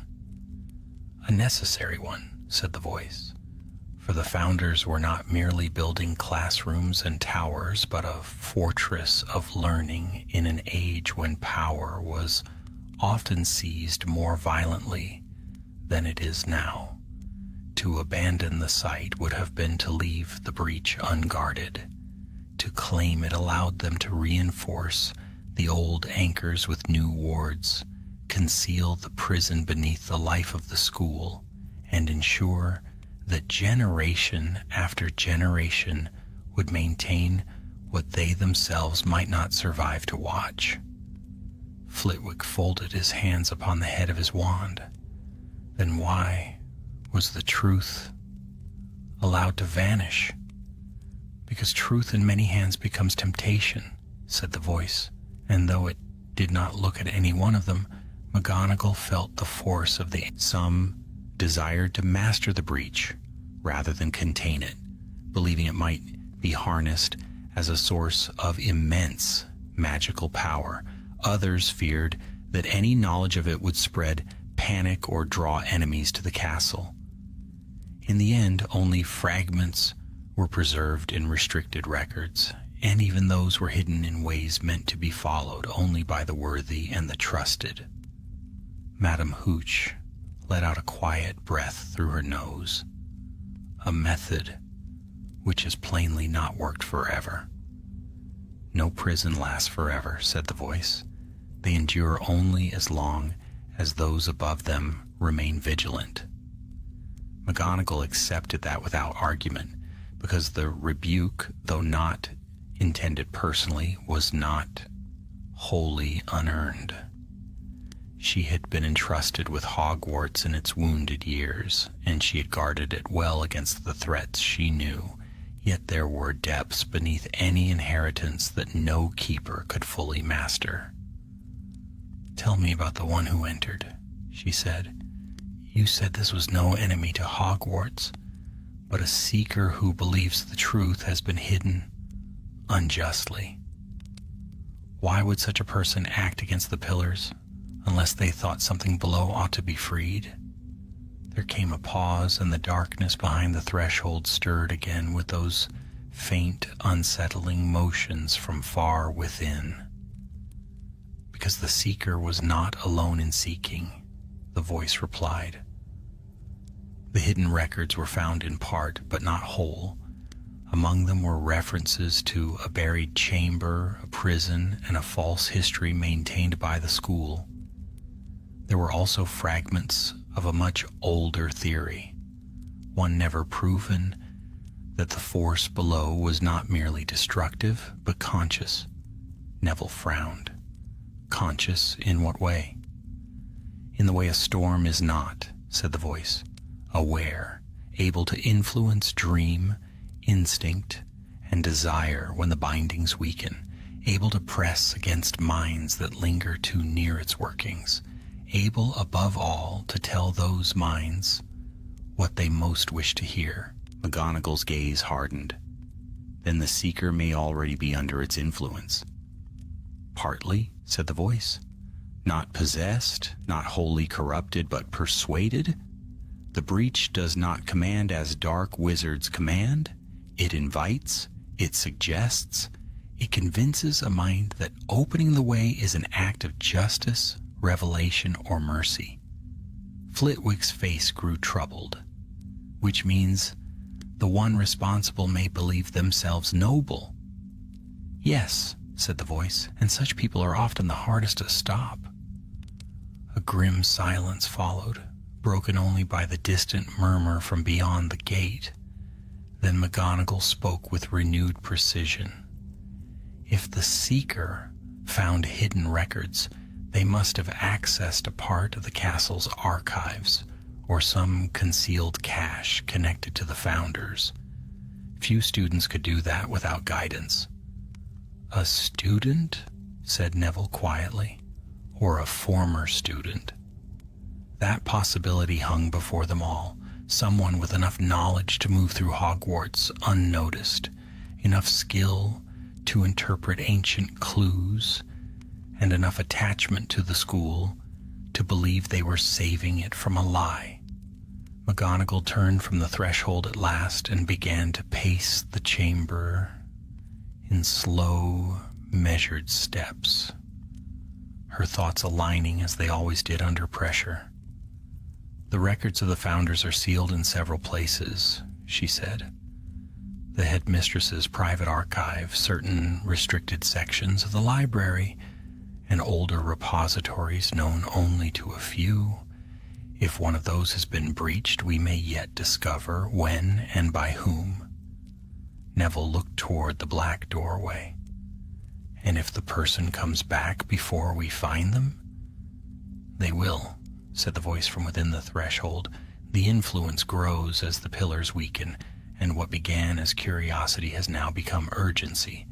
"A necessary one," said the voice, "for the founders were not merely building classrooms and towers, but a fortress of learning in an age when power was often seized more violently than it is now. To abandon the site would have been to leave the breach unguarded. To claim it allowed them to reinforce the old anchors with new wards, conceal the prison beneath the life of the school, and ensure that generation after generation would maintain what they themselves might not survive to watch." Flitwick folded his hands upon the head of his wand. Then why was the truth allowed to vanish? "Because truth in many hands becomes temptation," said the voice, and though it did not look at any one of them, McGonagall felt the force of the some desired to master the breach rather than contain it, believing it might be harnessed as a source of immense magical power. Others feared that any knowledge of it would spread panic or draw enemies to the castle. In the end, only fragments were preserved in restricted records, and even those were hidden in ways meant to be followed only by the worthy and the trusted. Madame Hooch let out a quiet breath through her nose, a method which has plainly not worked forever. "No prison lasts forever," said the voice. "They endure only as long as those above them remain vigilant." McGonagall accepted that without argument, because the rebuke, though not intended personally, was not wholly unearned. She had been entrusted with Hogwarts in its wounded years, and she had guarded it well against the threats she knew, yet there were depths beneath any inheritance that no keeper could fully master. "Tell me about the one who entered," she said. "You said this was no enemy to Hogwarts, but a seeker who believes the truth has been hidden unjustly. Why would such a person act against the pillars unless they thought something below ought to be freed? There came a pause, and the darkness behind the threshold stirred again with those faint, unsettling motions from far within. Because the seeker was not alone in seeking, the voice replied. The hidden records were found in part, but not whole. Among them were references to a buried chamber, a prison, and a false history maintained by the school. There were also fragments of a much older theory, one never proven, that the force below was not merely destructive, but conscious. Neville frowned. Conscious in what way? In the way a storm is not, said the voice. Aware, able to influence dream, instinct, and desire when the bindings weaken, able to press against minds that linger too near its workings, able above all to tell those minds what they most wish to hear. McGonagall's gaze hardened. Then the seeker may already be under its influence. Partly, said the voice. Not possessed, not wholly corrupted, but persuaded. The breach does not command as dark wizards command. It invites, it suggests, it convinces a mind that opening the way is an act of justice, revelation, or mercy. Flitwick's face grew troubled, which means the one responsible may believe themselves noble. Yes, said the voice, and such people are often the hardest to stop. A grim silence followed, broken only by the distant murmur from beyond the gate. Then McGonagall spoke with renewed precision. If the seeker found hidden records, they must have accessed a part of the castle's archives, or some concealed cache connected to the founders. Few students could do that without guidance. A student? Said Neville quietly. Or a former student? That possibility hung before them all. Someone with enough knowledge to move through Hogwarts unnoticed, enough skill to interpret ancient clues, and enough attachment to the school to believe they were saving it from a lie. McGonagall turned from the threshold at last and began to pace the chamber in slow, measured steps, her thoughts aligning as they always did under pressure. The records of the founders are sealed in several places, she said. The headmistress's private archive, certain restricted sections of the library, and older repositories known only to a few. If one of those has been breached, we may yet discover when and by whom. Neville looked toward the black doorway. And if the person comes back before we find them? They will, said the voice from within the threshold. The influence grows as the pillars weaken, and what began as curiosity has now become urgency.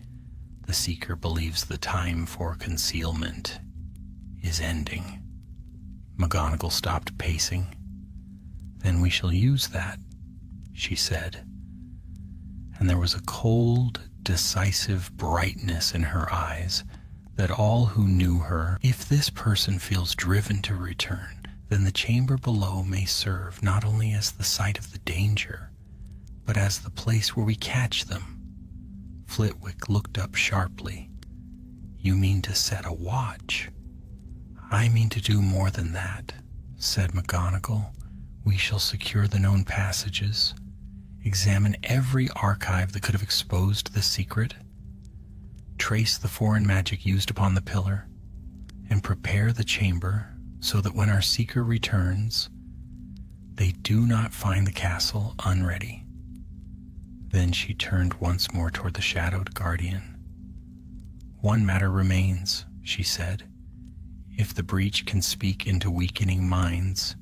The seeker believes the time for concealment is ending. McGonagall stopped pacing. Then we shall use that, she said. And there was a cold, decisive brightness in her eyes that all who knew her, if this person feels driven to return, then the chamber below may serve not only as the site of the danger, but as the place where we catch them. Flitwick looked up sharply. You mean to set a watch? I mean to do more than that, said McGonagall. We shall secure the known passages, examine every archive that could have exposed the secret, trace the foreign magic used upon the pillar, and prepare the chamber so that when our seeker returns, they do not find the castle unready. Then she turned once more toward the shadowed guardian. One matter remains, she said. If the breach can speak into weakening minds,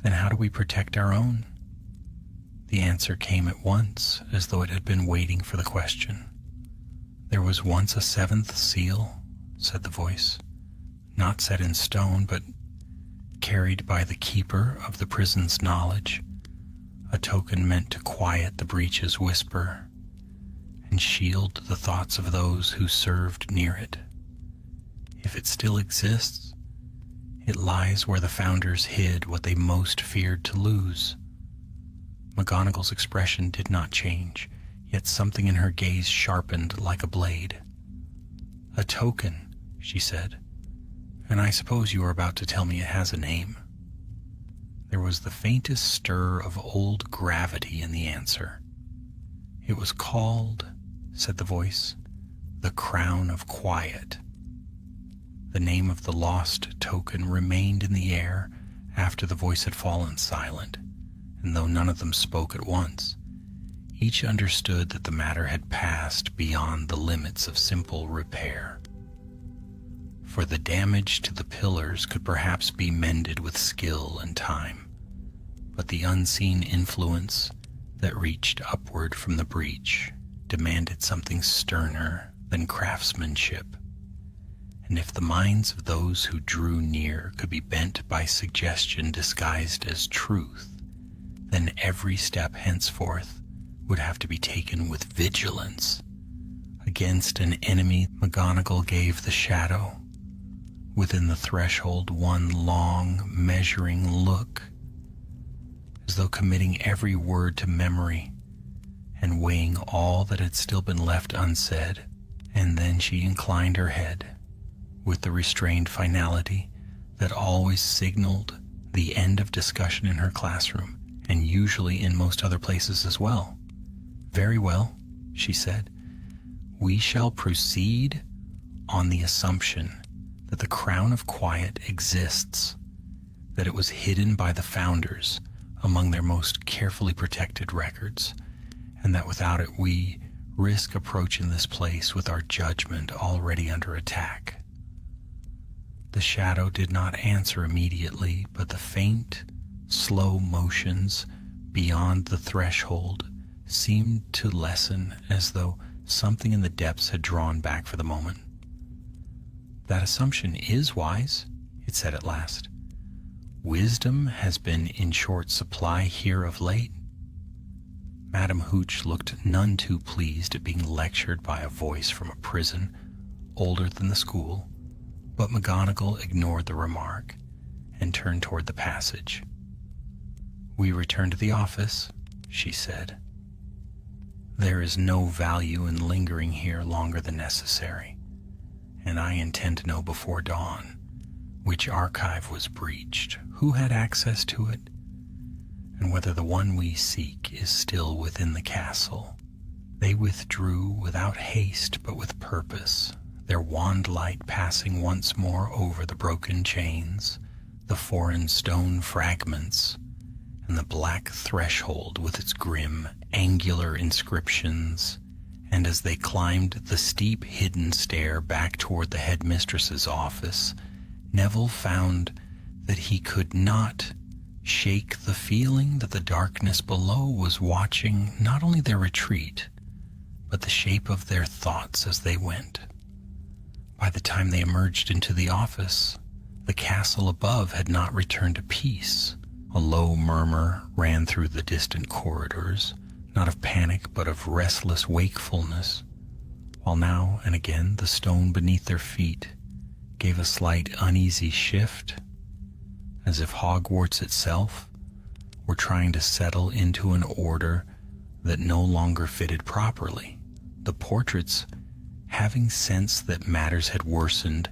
then how do we protect our own? The answer came at once, as though it had been waiting for the question. There was once a seventh seal, said the voice, not set in stone, but carried by the keeper of the prison's knowledge, a token meant to quiet the breach's whisper, and shield the thoughts of those who served near it. If it still exists, it lies where the founders hid what they most feared to lose. McGonagall's expression did not change, yet something in her gaze sharpened like a blade. "A token," she said, "and I suppose you are about to tell me it has a name." There was the faintest stir of old gravity in the answer. "It was called," said the voice, "the Crown of Quiet." The name of the lost token remained in the air after the voice had fallen silent, and though none of them spoke at once, each understood that the matter had passed beyond the limits of simple repair. For the damage to the pillars could perhaps be mended with skill and time, but the unseen influence that reached upward from the breach demanded something sterner than craftsmanship. And if the minds of those who drew near could be bent by suggestion disguised as truth, then every step henceforth would have to be taken with vigilance. Against an enemy, McGonagall gave the shadow, within the threshold, one long, measuring look, as though committing every word to memory and weighing all that had still been left unsaid. And then she inclined her head with the restrained finality that always signaled the end of discussion in her classroom, and usually in most other places as well. "Very well," she said. "We shall proceed on the assumption that the Crown of Quiet exists, that it was hidden by the founders among their most carefully protected records, and that without it we risk approaching this place with our judgment already under attack." The shadow did not answer immediately, but the faint, slow motions beyond the threshold seemed to lessen, as though something in the depths had drawn back for the moment. "That assumption is wise," it said at last. "Wisdom has been in short supply here of late." Madame Hooch looked none too pleased at being lectured by a voice from a prison older than the school, but McGonagall ignored the remark and turned toward the passage. "We return to the office," she said. "There is no value in lingering here longer than necessary, and I intend to know before dawn which archive was breached, who had access to it, and whether the one we seek is still within the castle." They withdrew without haste but with purpose, their wand light passing once more over the broken chains, the foreign stone fragments, and the black threshold with its grim, angular inscriptions. And as they climbed the steep hidden stair back toward the headmistress's office, Neville found that he could not shake the feeling that the darkness below was watching not only their retreat, but the shape of their thoughts as they went. By the time they emerged into the office, the castle above had not returned to peace. A low murmur ran through the distant corridors, not of panic but of restless wakefulness, while now and again the stone beneath their feet gave a slight uneasy shift, as if Hogwarts itself were trying to settle into an order that no longer fitted properly. The portraits, having sensed that matters had worsened,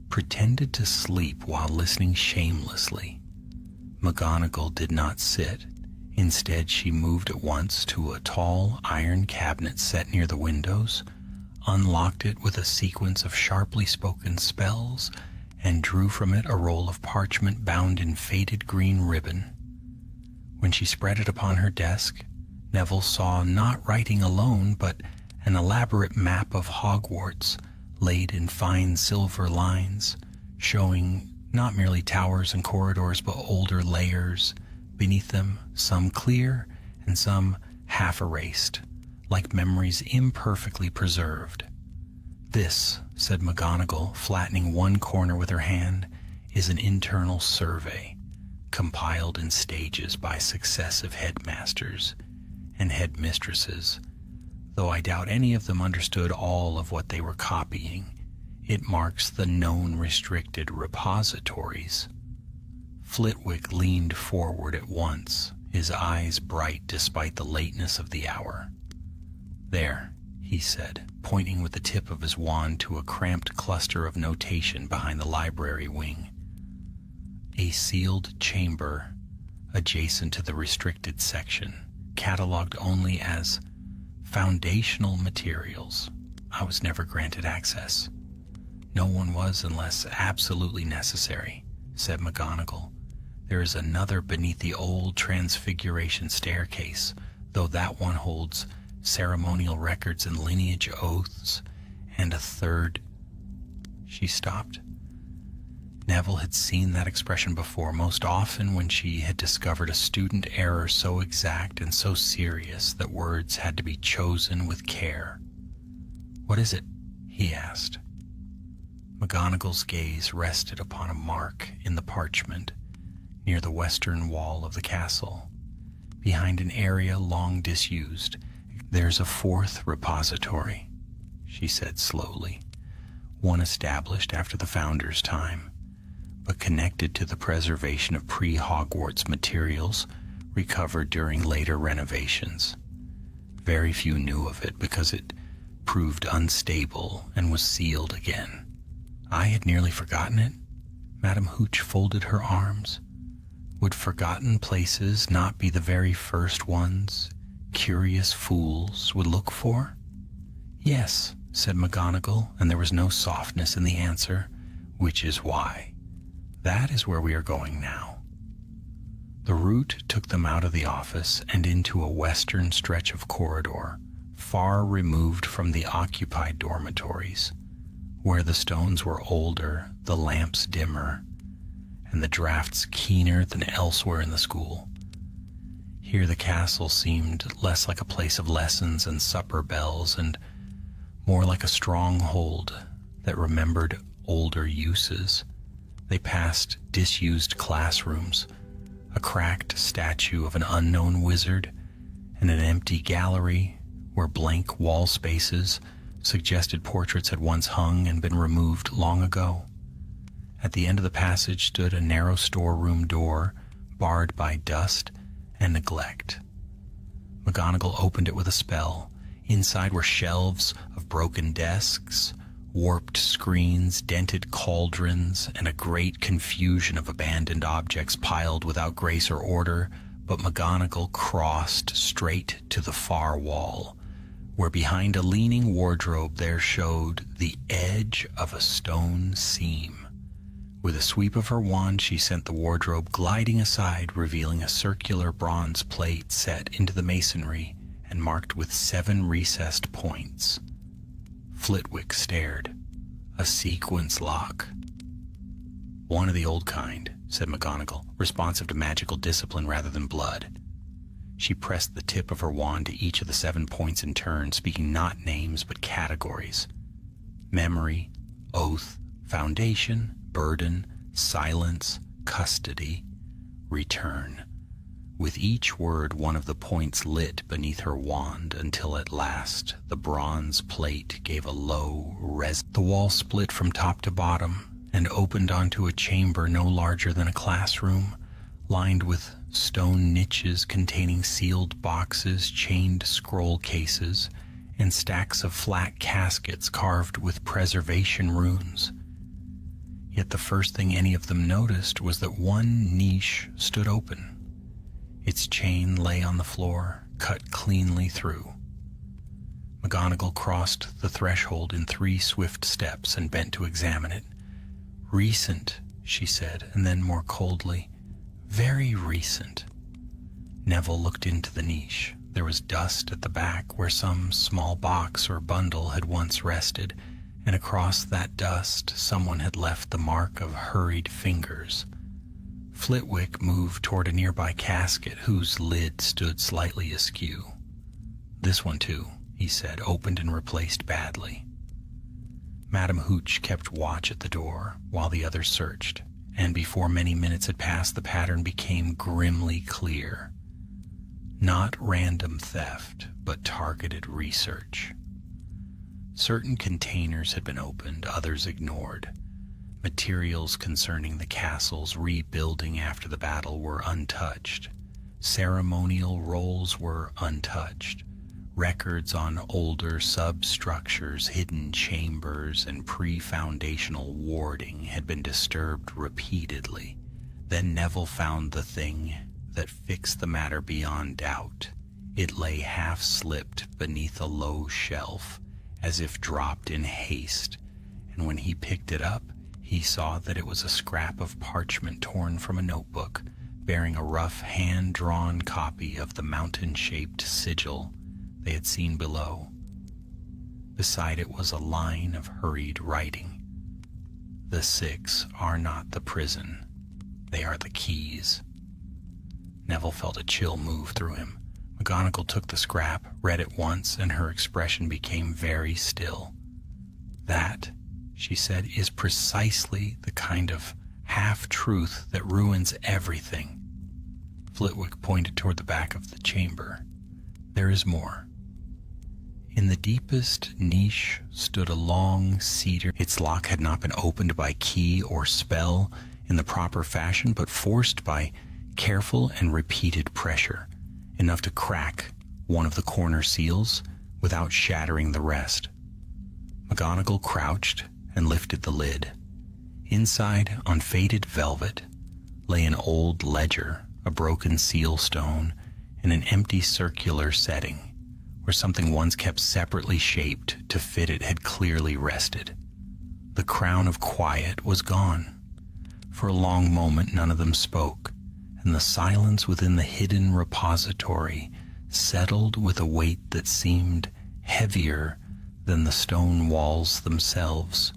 pretended to sleep while listening shamelessly. McGonagall did not sit. Instead, she moved at once to a tall iron cabinet set near the windows, unlocked it with a sequence of sharply spoken spells, and drew from it a roll of parchment bound in faded green ribbon. When she spread it upon her desk, Neville saw not writing alone, but an elaborate map of Hogwarts laid in fine silver lines, showing not merely towers and corridors, but older layers beneath them, some clear and some half erased, like memories imperfectly preserved. "This," said McGonagall, flattening one corner with her hand, "is an internal survey, compiled in stages by successive headmasters and headmistresses, though I doubt any of them understood all of what they were copying. It marks the known restricted repositories. Flitwick leaned forward at once, his eyes bright despite the lateness of the hour. "There," he said, pointing with the tip of his wand to a cramped cluster of notation behind the library wing. A sealed chamber adjacent to the restricted section, cataloged only as foundational materials. I was never granted access. No one was unless absolutely necessary, said McGonagall. There is another beneath the old Transfiguration staircase, though that one holds ceremonial records and lineage oaths, and a third. She stopped. Neville had seen that expression before, most often when she had discovered a student error so exact and so serious that words had to be chosen with care. "What is it?" he asked. McGonagall's gaze rested upon a mark in the parchment near the western wall of the castle, behind an area long disused. "There's a fourth repository," she said slowly, "one established after the Founder's time, but connected to the preservation of pre-Hogwarts materials recovered during later renovations. Very few knew of it because it proved unstable and was sealed again. I had nearly forgotten it." Madame Hooch folded her arms. "Would forgotten places not be the very first ones curious fools would look for?" "Yes," said McGonagall, and there was no softness in the answer, "which is why. That is where we are going now." The route took them out of the office and into a western stretch of corridor, far removed from the occupied dormitories, where the stones were older, the lamps dimmer, and the drafts keener than elsewhere in the school. Here the castle seemed less like a place of lessons and supper bells and more like a stronghold that remembered older uses. They passed disused classrooms, a cracked statue of an unknown wizard, and an empty gallery where blank wall spaces suggested portraits had once hung and been removed long ago. At the end of the passage stood a narrow storeroom door, barred by dust and neglect. McGonagall opened it with a spell. Inside were shelves of broken desks, warped screens, dented cauldrons, and a great confusion of abandoned objects piled without grace or order, but McGonagall crossed straight to the far wall, where behind a leaning wardrobe there showed the edge of a stone seam. With a sweep of her wand, she sent the wardrobe gliding aside, revealing a circular bronze plate set into the masonry and marked with 7 recessed points. Flitwick stared. "A sequence lock." "One of the old kind," said McGonagall, "responsive to magical discipline rather than blood." She pressed the tip of her wand to each of the 7 points in turn, speaking not names but categories: memory, oath, foundation, burden, silence, custody, return. With each word, one of the points lit beneath her wand until at last the bronze plate gave a low The wall split from top to bottom and opened onto a chamber no larger than a classroom, lined with stone niches containing sealed boxes, chained scroll cases, and stacks of flat caskets carved with preservation runes. Yet the first thing any of them noticed was that one niche stood open. Its chain lay on the floor, cut cleanly through. McGonagall crossed the threshold in 3 swift steps and bent to examine it. "Recent," she said, and then more coldly, "very recent." Neville looked into the niche. There was dust at the back where some small box or bundle had once rested, and across that dust someone had left the mark of hurried fingers. Flitwick moved toward a nearby casket whose lid stood slightly askew. "This one too," he said, "opened and replaced badly." Madame Hooch kept watch at the door while the others searched, and before many minutes had passed the pattern became grimly clear. Not random theft, but targeted research. Certain containers had been opened, others ignored. Materials concerning the castle's rebuilding after the battle were untouched. Ceremonial rolls were untouched. Records on older substructures, hidden chambers, and pre-foundational warding had been disturbed repeatedly. Then Neville found the thing that fixed the matter beyond doubt. It lay half-slipped beneath a low shelf, as if dropped in haste, and when he picked it up, he saw that it was a scrap of parchment torn from a notebook, bearing a rough hand-drawn copy of the mountain-shaped sigil they had seen below. Beside it was a line of hurried writing. "The 6 are not the prison. They are the keys." Neville felt a chill move through him. McGonagall took the scrap, read it once, and her expression became very still. "That," she said, "is precisely the kind of half-truth that ruins everything." Flitwick pointed toward the back of the chamber. "There is more." In the deepest niche stood a long cedar. Its lock had not been opened by key or spell in the proper fashion, but forced by careful and repeated pressure, enough to crack one of the corner seals without shattering the rest. McGonagall crouched and lifted the lid. Inside, on faded velvet, lay an old ledger, a broken seal stone, in an empty circular setting, where something once kept separately shaped to fit it had clearly rested. The crown of quiet was gone. For a long moment none of them spoke, and the silence within the hidden repository settled with a weight that seemed heavier than the stone walls themselves.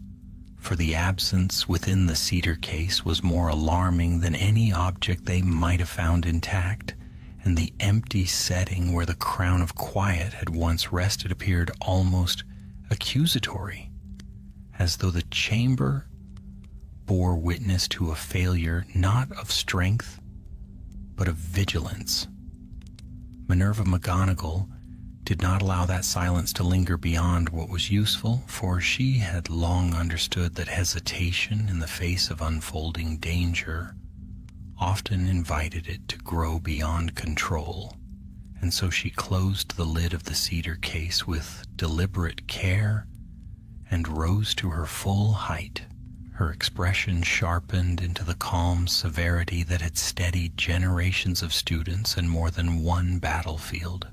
For the absence within the cedar case was more alarming than any object they might have found intact, and the empty setting where the crown of quiet had once rested appeared almost accusatory, as though the chamber bore witness to a failure not of strength, but of vigilance. Minerva McGonagall did not allow that silence to linger beyond what was useful, for she had long understood that hesitation in the face of unfolding danger often invited it to grow beyond control, and so she closed the lid of the cedar case with deliberate care and rose to her full height, her expression sharpened into the calm severity that had steadied generations of students and more than one battlefield.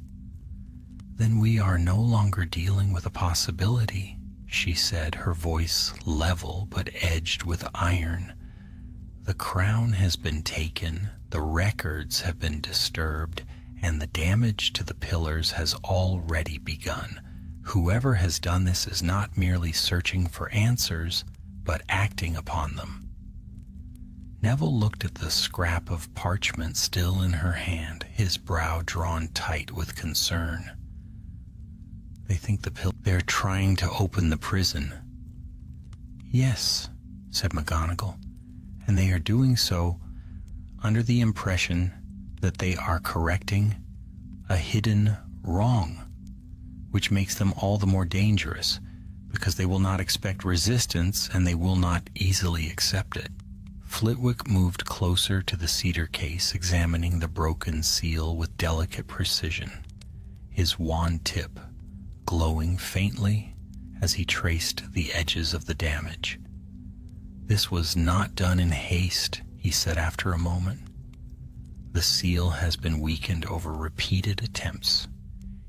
"Then we are no longer dealing with a possibility," she said, her voice level but edged with iron. "The crown has been taken, the records have been disturbed, and the damage to the pillars has already begun. Whoever has done this is not merely searching for answers, but acting upon them." Neville looked at the scrap of parchment still in her hand, his brow drawn tight with concern. "They think they're trying to open the prison." "Yes," said McGonagall, "and they are doing so under the impression that they are correcting a hidden wrong, which makes them all the more dangerous, because they will not expect resistance and they will not easily accept it." Flitwick moved closer to the cedar case, examining the broken seal with delicate precision, his wand tip glowing faintly as he traced the edges of the damage. "This was not done in haste," he said after a moment. "The seal has been weakened over repeated attempts,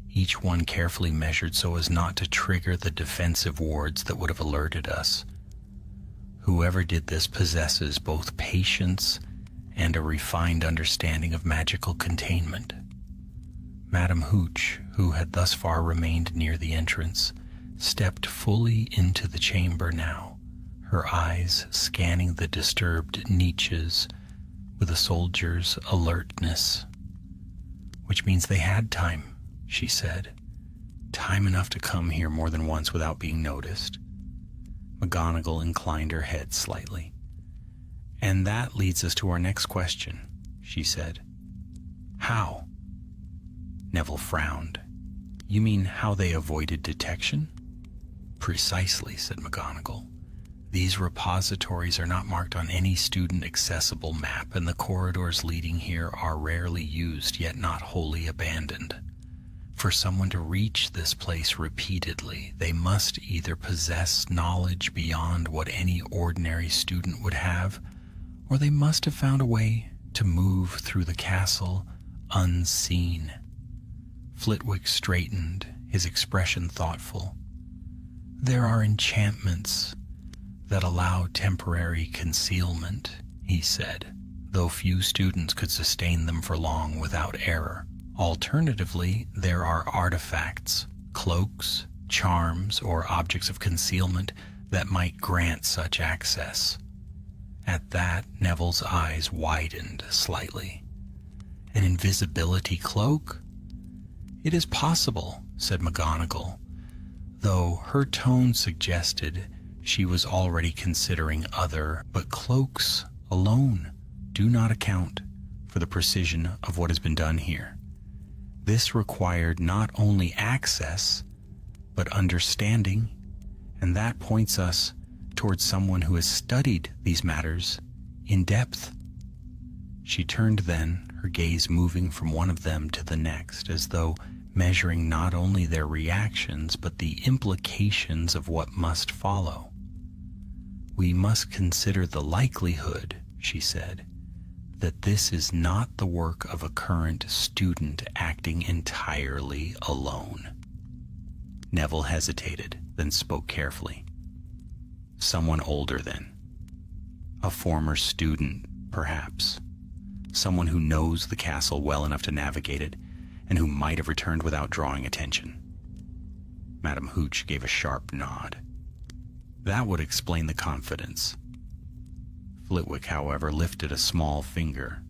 each one carefully measured so as not to trigger the defensive wards that would have alerted us. Whoever did this possesses both patience and a refined understanding of magical containment." Madame Hooch, who had thus far remained near the entrance, stepped fully into the chamber now, her eyes scanning the disturbed niches with a soldier's alertness. "Which means they had time," she said. "Time enough to come here more than once without being noticed." McGonagall inclined her head slightly. "And that leads us to our next question," she said. "How?" Neville frowned. You mean how they avoided detection? Precisely, said McGonagall. These repositories are not marked on any student-accessible map, and the corridors leading here are rarely used, yet not wholly abandoned. For someone to reach this place repeatedly, they must either possess knowledge beyond what any ordinary student would have, or they must have found a way to move through the castle unseen. Flitwick straightened, his expression thoughtful. There are enchantments that allow temporary concealment, he said, though few students could sustain them for long without error. Alternatively, there are artifacts, cloaks, charms, or objects of concealment that might grant such access. At that, Neville's eyes widened slightly. An invisibility cloak? It is possible, said McGonagall, though her tone suggested she was already considering other, but cloaks alone do not account for the precision of what has been done here. This required not only access, but understanding, and that points us towards someone who has studied these matters in depth. She turned then, her gaze moving from one of them to the next, as though measuring not only their reactions, but the implications of what must follow. We must consider the likelihood, she said, that this is not the work of a current student acting entirely alone. Neville hesitated, then spoke carefully. Someone older then. A former student, perhaps. Someone who knows the castle well enough to navigate it, and who might have returned without drawing attention. Madame Hooch gave a sharp nod. That would explain the confidence. Flitwick, however, lifted a small finger.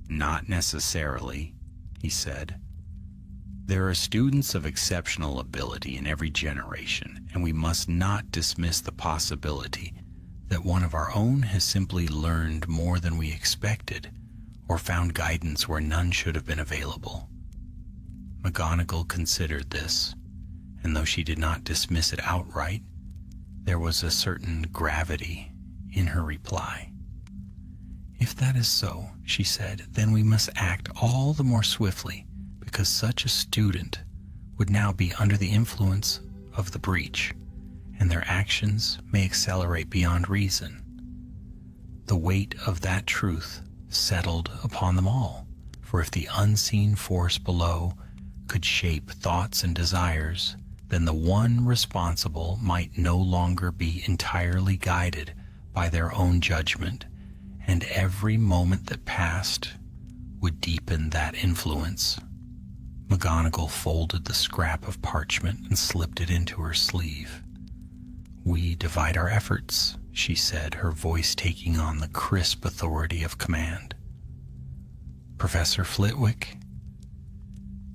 Not necessarily, he said. There are students of exceptional ability in every generation, and we must not dismiss the possibility that one of our own has simply learned more than we expected, or found guidance where none should have been available. McGonagall considered this, and though she did not dismiss it outright, there was a certain gravity in her reply. If that is so, she said, then we must act all the more swiftly, because such a student would now be under the influence of the breach, and their actions may accelerate beyond reason. The weight of that truth settled upon them all, for if the unseen force below could shape thoughts and desires, then the one responsible might no longer be entirely guided by their own judgment, and every moment that passed would deepen that influence. McGonagall folded the scrap of parchment and slipped it into her sleeve. We divide our efforts, she said, her voice taking on the crisp authority of command. Professor Flitwick,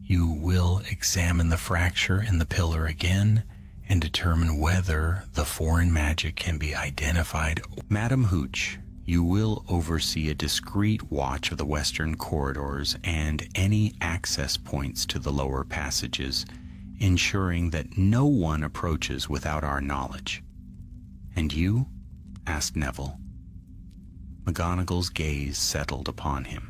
you will examine the fracture in the pillar again and determine whether the foreign magic can be identified. Madame Hooch, you will oversee a discreet watch of the western corridors and any access points to the lower passages, ensuring that no one approaches without our knowledge. And you? Asked Neville. McGonagall's gaze settled upon him.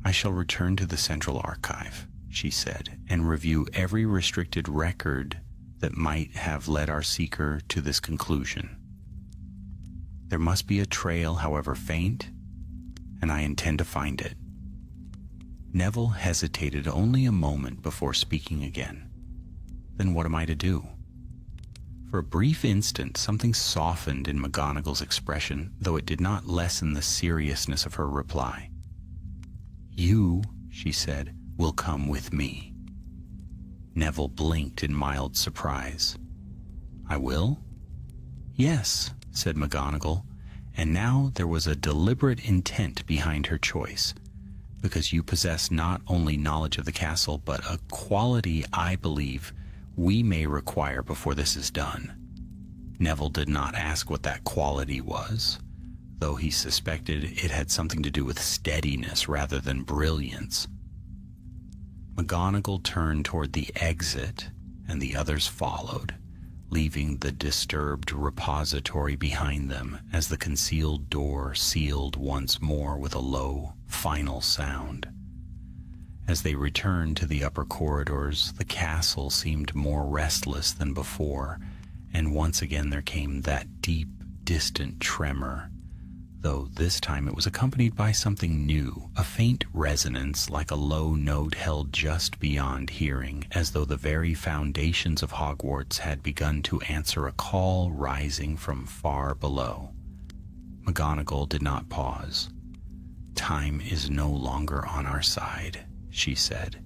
I shall return to the Central Archive, she said, and review every restricted record that might have led our seeker to this conclusion. There must be a trail, however faint, and I intend to find it. Neville hesitated only a moment before speaking again. Then what am I to do? For a brief instant, something softened in McGonagall's expression, though it did not lessen the seriousness of her reply. You, she said, will come with me. Neville blinked in mild surprise. I will? Yes, said McGonagall, and now there was a deliberate intent behind her choice, because you possess not only knowledge of the castle, but a quality I believe we may require before this is done. Neville did not ask what that quality was, though he suspected it had something to do with steadiness rather than brilliance. McGonagall turned toward the exit, and the others followed, leaving the disturbed repository behind them as the concealed door sealed once more with a low, final sound. As they returned to the upper corridors, the castle seemed more restless than before, and once again there came that deep, distant tremor, though this time it was accompanied by something new, a faint resonance like a low note held just beyond hearing, as though the very foundations of Hogwarts had begun to answer a call rising from far below. McGonagall did not pause. "Time is no longer on our side," she said,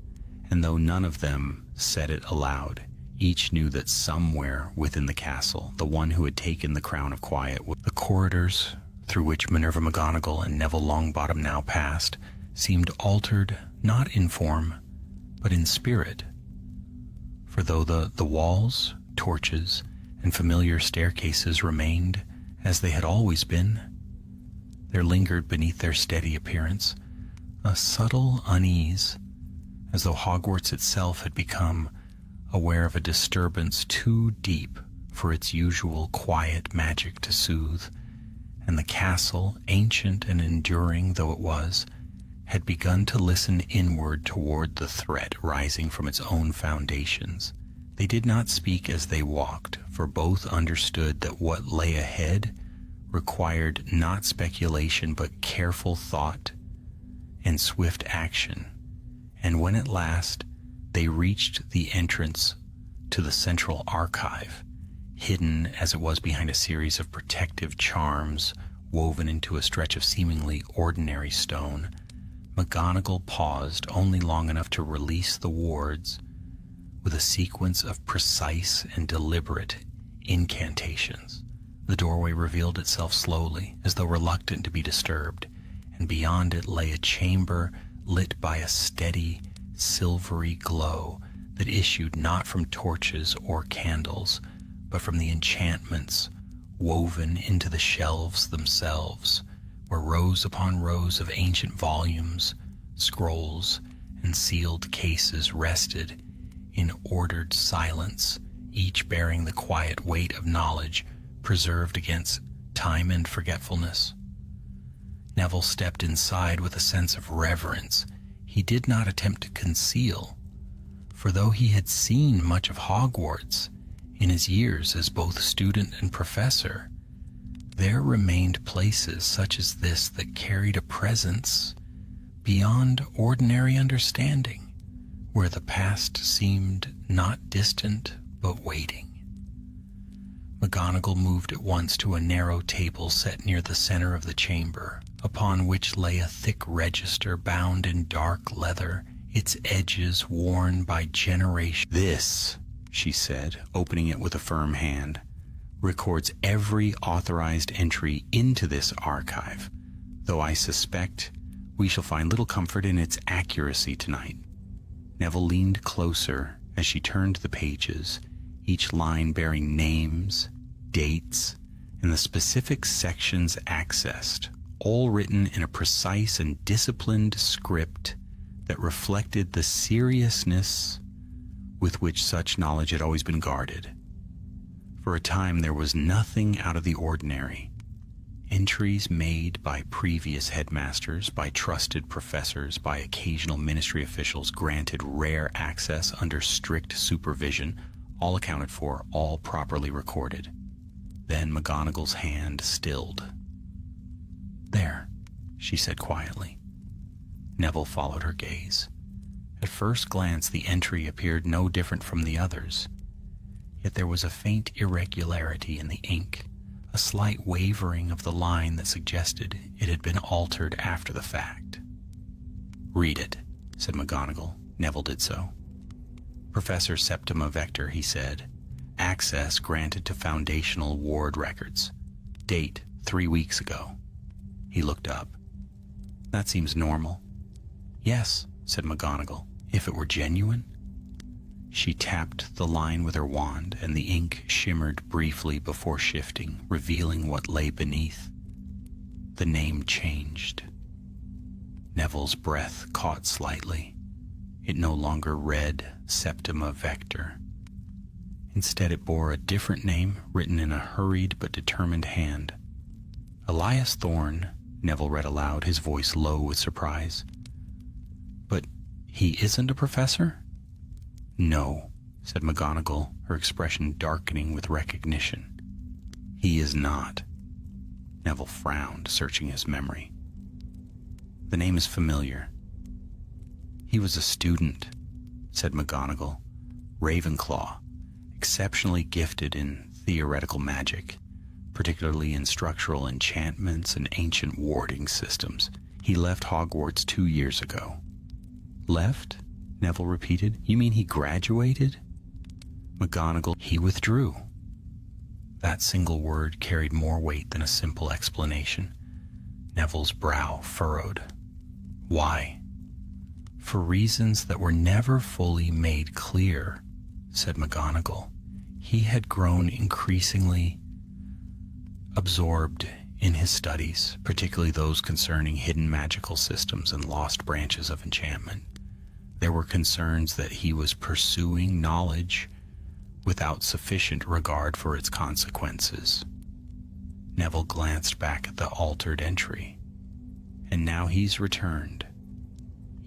and though none of them said it aloud, each knew that somewhere within the castle, the one who had taken the Crown of Quiet, the corridors through which Minerva McGonagall and Neville Longbottom now passed, seemed altered not in form, but in spirit. For though the walls, torches, and familiar staircases remained as they had always been, there lingered beneath their steady appearance a subtle unease, as though Hogwarts itself had become aware of a disturbance too deep for its usual quiet magic to soothe, and the castle, ancient and enduring though it was, had begun to listen inward toward the threat rising from its own foundations. They did not speak as they walked, for both understood that what lay ahead required not speculation but careful thought and swift action. And when at last they reached the entrance to the central archive, hidden as it was behind a series of protective charms woven into a stretch of seemingly ordinary stone, McGonagall paused only long enough to release the wards with a sequence of precise and deliberate incantations. The doorway revealed itself slowly, as though reluctant to be disturbed, and beyond it lay a chamber lit by a steady, silvery glow that issued not from torches or candles, but from the enchantments woven into the shelves themselves, where rows upon rows of ancient volumes, scrolls, and sealed cases rested in ordered silence, each bearing the quiet weight of knowledge preserved against time and forgetfulness. Neville stepped inside with a sense of reverence he did not attempt to conceal, for though he had seen much of Hogwarts in his years as both student and professor, there remained places such as this that carried a presence beyond ordinary understanding, where the past seemed not distant but waiting. McGonagall moved at once to a narrow table set near the center of the chamber, upon which lay a thick register bound in dark leather, its edges worn by generations. "This," she said, opening it with a firm hand, "records every authorized entry into this archive, though I suspect we shall find little comfort in its accuracy tonight." Neville leaned closer as she turned the pages, each line bearing names, dates, and the specific sections accessed, all written in a precise and disciplined script that reflected the seriousness with which such knowledge had always been guarded. For a time there was nothing out of the ordinary. Entries made by previous headmasters, by trusted professors, by occasional ministry officials granted rare access under strict supervision, all accounted for, all properly recorded. Then McGonagall's hand stilled. "There," she said quietly. Neville followed her gaze. At first glance, the entry appeared no different from the others, yet there was a faint irregularity in the ink, a slight wavering of the line that suggested it had been altered after the fact. "Read it," said McGonagall. Neville did so. "Professor Septima Vector," he said. "Access granted to foundational ward records. Date 3 weeks ago." He looked up. "That seems normal." "Yes," said McGonagall, "if it were genuine." She tapped the line with her wand, and the ink shimmered briefly before shifting, revealing what lay beneath. The name changed. Neville's breath caught slightly. It no longer read Septima Vector. Instead, it bore a different name written in a hurried but determined hand. Elias Thorne, Neville read aloud, his voice low with surprise. But he isn't a professor? No, said McGonagall, her expression darkening with recognition. He is not. Neville frowned, searching his memory. The name is familiar. He was a student, said McGonagall, Ravenclaw, exceptionally gifted in theoretical magic, particularly in structural enchantments and ancient warding systems. He left Hogwarts 2 years ago. Left? Neville repeated. You mean he graduated? McGonagall, he withdrew. That single word carried more weight than a simple explanation. Neville's brow furrowed. Why? For reasons that were never fully made clear, said McGonagall. He had grown increasingly absorbed in his studies, particularly those concerning hidden magical systems and lost branches of enchantment. There were concerns that he was pursuing knowledge without sufficient regard for its consequences. Neville glanced back at the altered entry. And now he's returned.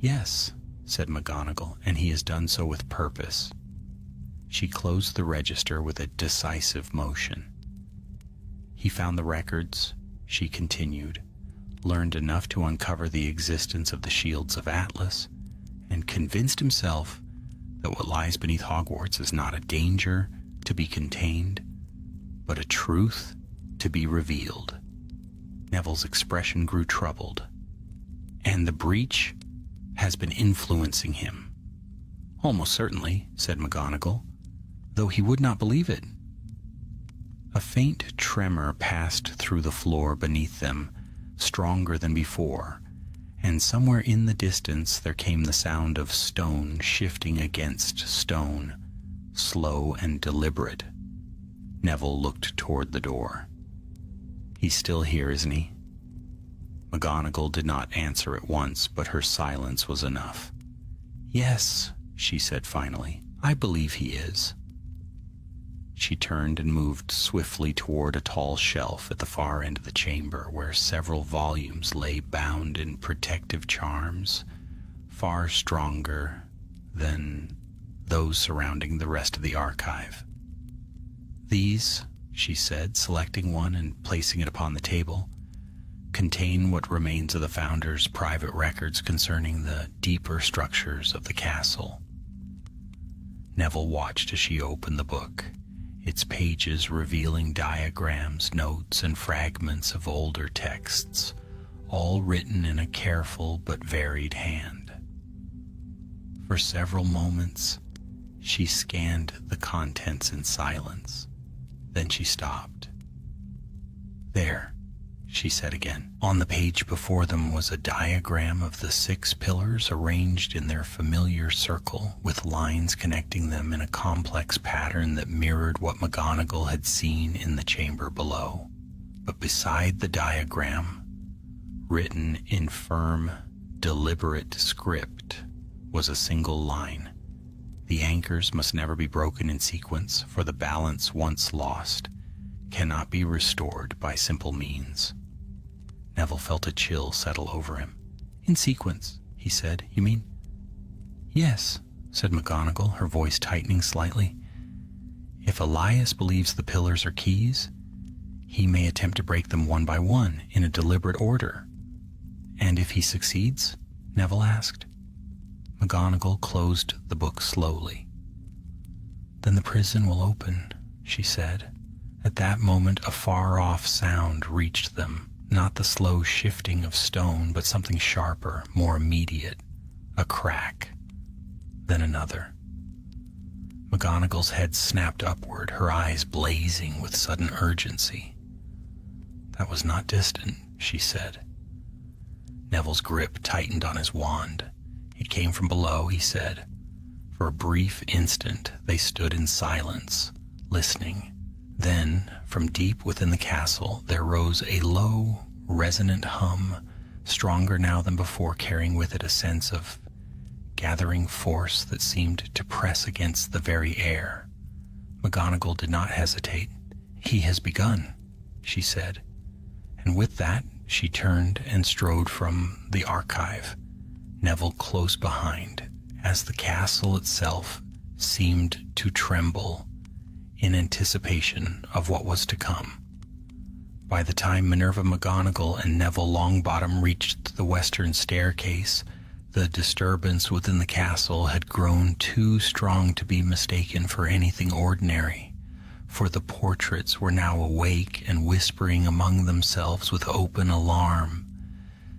Yes, said McGonagall, and he has done so with purpose. She closed the register with a decisive motion. He found the records, she continued, learned enough to uncover the existence of the shields of Atlas, and convinced himself that what lies beneath Hogwarts is not a danger to be contained, but a truth to be revealed. Neville's expression grew troubled. And the breach has been influencing him. Almost certainly, said McGonagall, though he would not believe it. A faint tremor passed through the floor beneath them, stronger than before, and somewhere in the distance there came the sound of stone shifting against stone, slow and deliberate. Neville looked toward the door. He's still here, isn't he? McGonagall did not answer at once, but her silence was enough. Yes, she said finally, I believe he is. She turned and moved swiftly toward a tall shelf at the far end of the chamber where several volumes lay bound in protective charms, far stronger than those surrounding the rest of the archive. These, she said, selecting one and placing it upon the table, contain what remains of the Founder's private records concerning the deeper structures of the castle. Neville watched as she opened the book, its pages revealing diagrams, notes, and fragments of older texts, all written in a careful but varied hand. For several moments, she scanned the contents in silence. Then she stopped. There, she said again. On the page before them was a diagram of the 6 pillars arranged in their familiar circle, with lines connecting them in a complex pattern that mirrored what McGonagall had seen in the chamber below. But beside the diagram, written in firm, deliberate script, was a single line. The anchors must never be broken in sequence, for the balance once lost cannot be restored by simple means. Neville felt a chill settle over him. In sequence, he said. You mean? Yes, said McGonagall, her voice tightening slightly. If Elias believes the pillars are keys, he may attempt to break them one by one in a deliberate order. And if he succeeds? Neville asked. McGonagall closed the book slowly. Then the prison will open, she said. At that moment, a far-off sound reached them, not the slow shifting of stone, but something sharper, more immediate, a crack, then another. McGonagall's head snapped upward, her eyes blazing with sudden urgency. That was not distant, she said. Neville's grip tightened on his wand. It came from below, he said. For a brief instant, they stood in silence, listening. Then, from deep within the castle, there rose a low, resonant hum, stronger now than before, carrying with it a sense of gathering force that seemed to press against the very air. McGonagall did not hesitate. "He has begun," she said, and with that she turned and strode from the archive, Neville close behind, as the castle itself seemed to tremble in anticipation of what was to come. By the time Minerva McGonagall and Neville Longbottom reached the western staircase, the disturbance within the castle had grown too strong to be mistaken for anything ordinary, for the portraits were now awake and whispering among themselves with open alarm.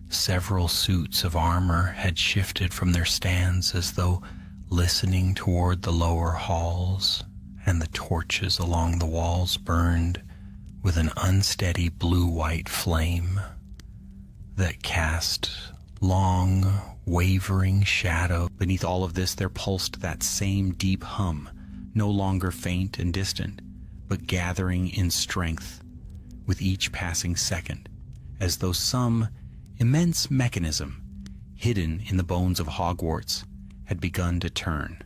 Several suits of armor had shifted from their stands as though listening toward the lower halls, and the torches along the walls burned with an unsteady blue-white flame that cast long, wavering shadow. Beneath all of this there pulsed that same deep hum, no longer faint and distant, but gathering in strength with each passing second, as though some immense mechanism hidden in the bones of Hogwarts had begun to turn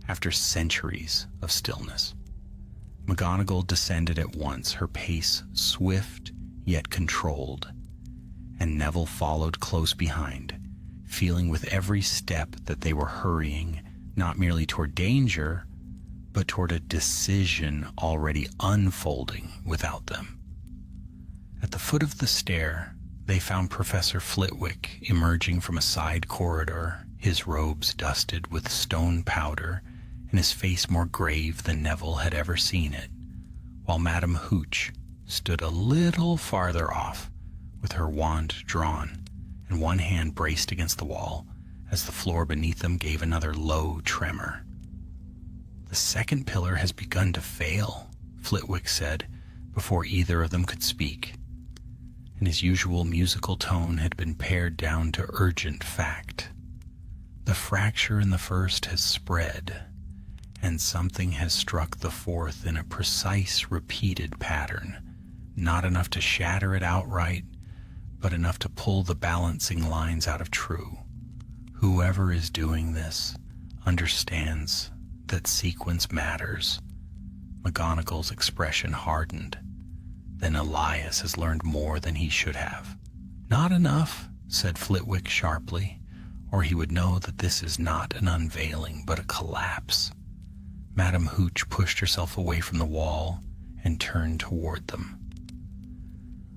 after centuries of stillness. McGonagall descended at once, her pace swift yet controlled, and Neville followed close behind, feeling with every step that they were hurrying not merely toward danger, but toward a decision already unfolding without them. At the foot of the stair, they found Professor Flitwick emerging from a side corridor, his robes dusted with stone powder and his face more grave than Neville had ever seen it, while Madame Hooch stood a little farther off with her wand drawn and one hand braced against the wall as the floor beneath them gave another low tremor. "The second pillar has begun to fail," Flitwick said before either of them could speak, and his usual musical tone had been pared down to urgent fact. "The fracture in the first has spread, and something has struck the fourth in a precise, repeated pattern, not enough to shatter it outright, but enough to pull the balancing lines out of true. Whoever is doing this understands that sequence matters." McGonagall's expression hardened. "Then Elias has learned more than he should have." "Not enough," said Flitwick sharply, "or he would know that this is not an unveiling, but a collapse." Madame Hooch pushed herself away from the wall and turned toward them.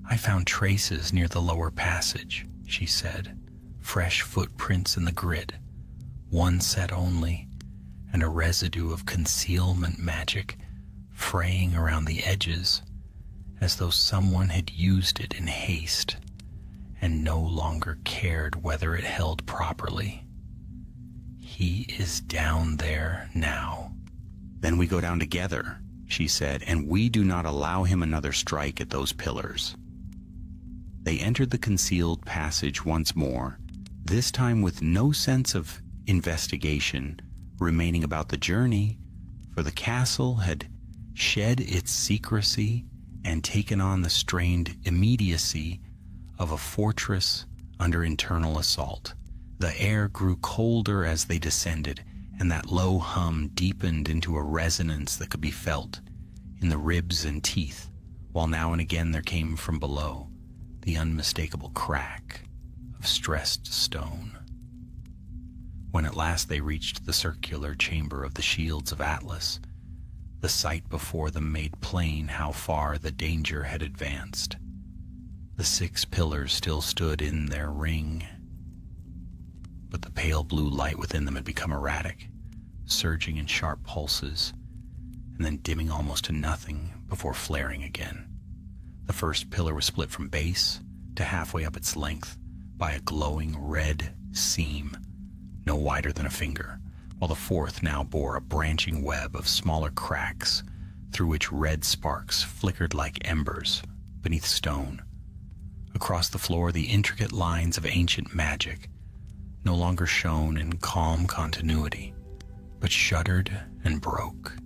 "I found traces near the lower passage," she said, "fresh footprints in the grit, one set only, and a residue of concealment magic fraying around the edges, as though someone had used it in haste and no longer cared whether it held properly. He is down there now." "Then we go down together," she said, "and we do not allow him another strike at those pillars." They entered the concealed passage once more, this time with no sense of investigation remaining about the journey, for the castle had shed its secrecy and taken on the strained immediacy of a fortress under internal assault. The air grew colder as they descended, and that low hum deepened into a resonance that could be felt in the ribs and teeth, while now and again there came from below the unmistakable crack of stressed stone. When at last they reached the circular chamber of the shields of Atlas, the sight before them made plain how far the danger had advanced. The 6 pillars still stood in their ring, but the pale blue light within them had become erratic, surging in sharp pulses, and then dimming almost to nothing before flaring again. The first pillar was split from base to halfway up its length by a glowing red seam, no wider than a finger, while the fourth now bore a branching web of smaller cracks through which red sparks flickered like embers beneath stone. Across the floor, the intricate lines of ancient magic no longer shone in calm continuity, but shuddered and broke,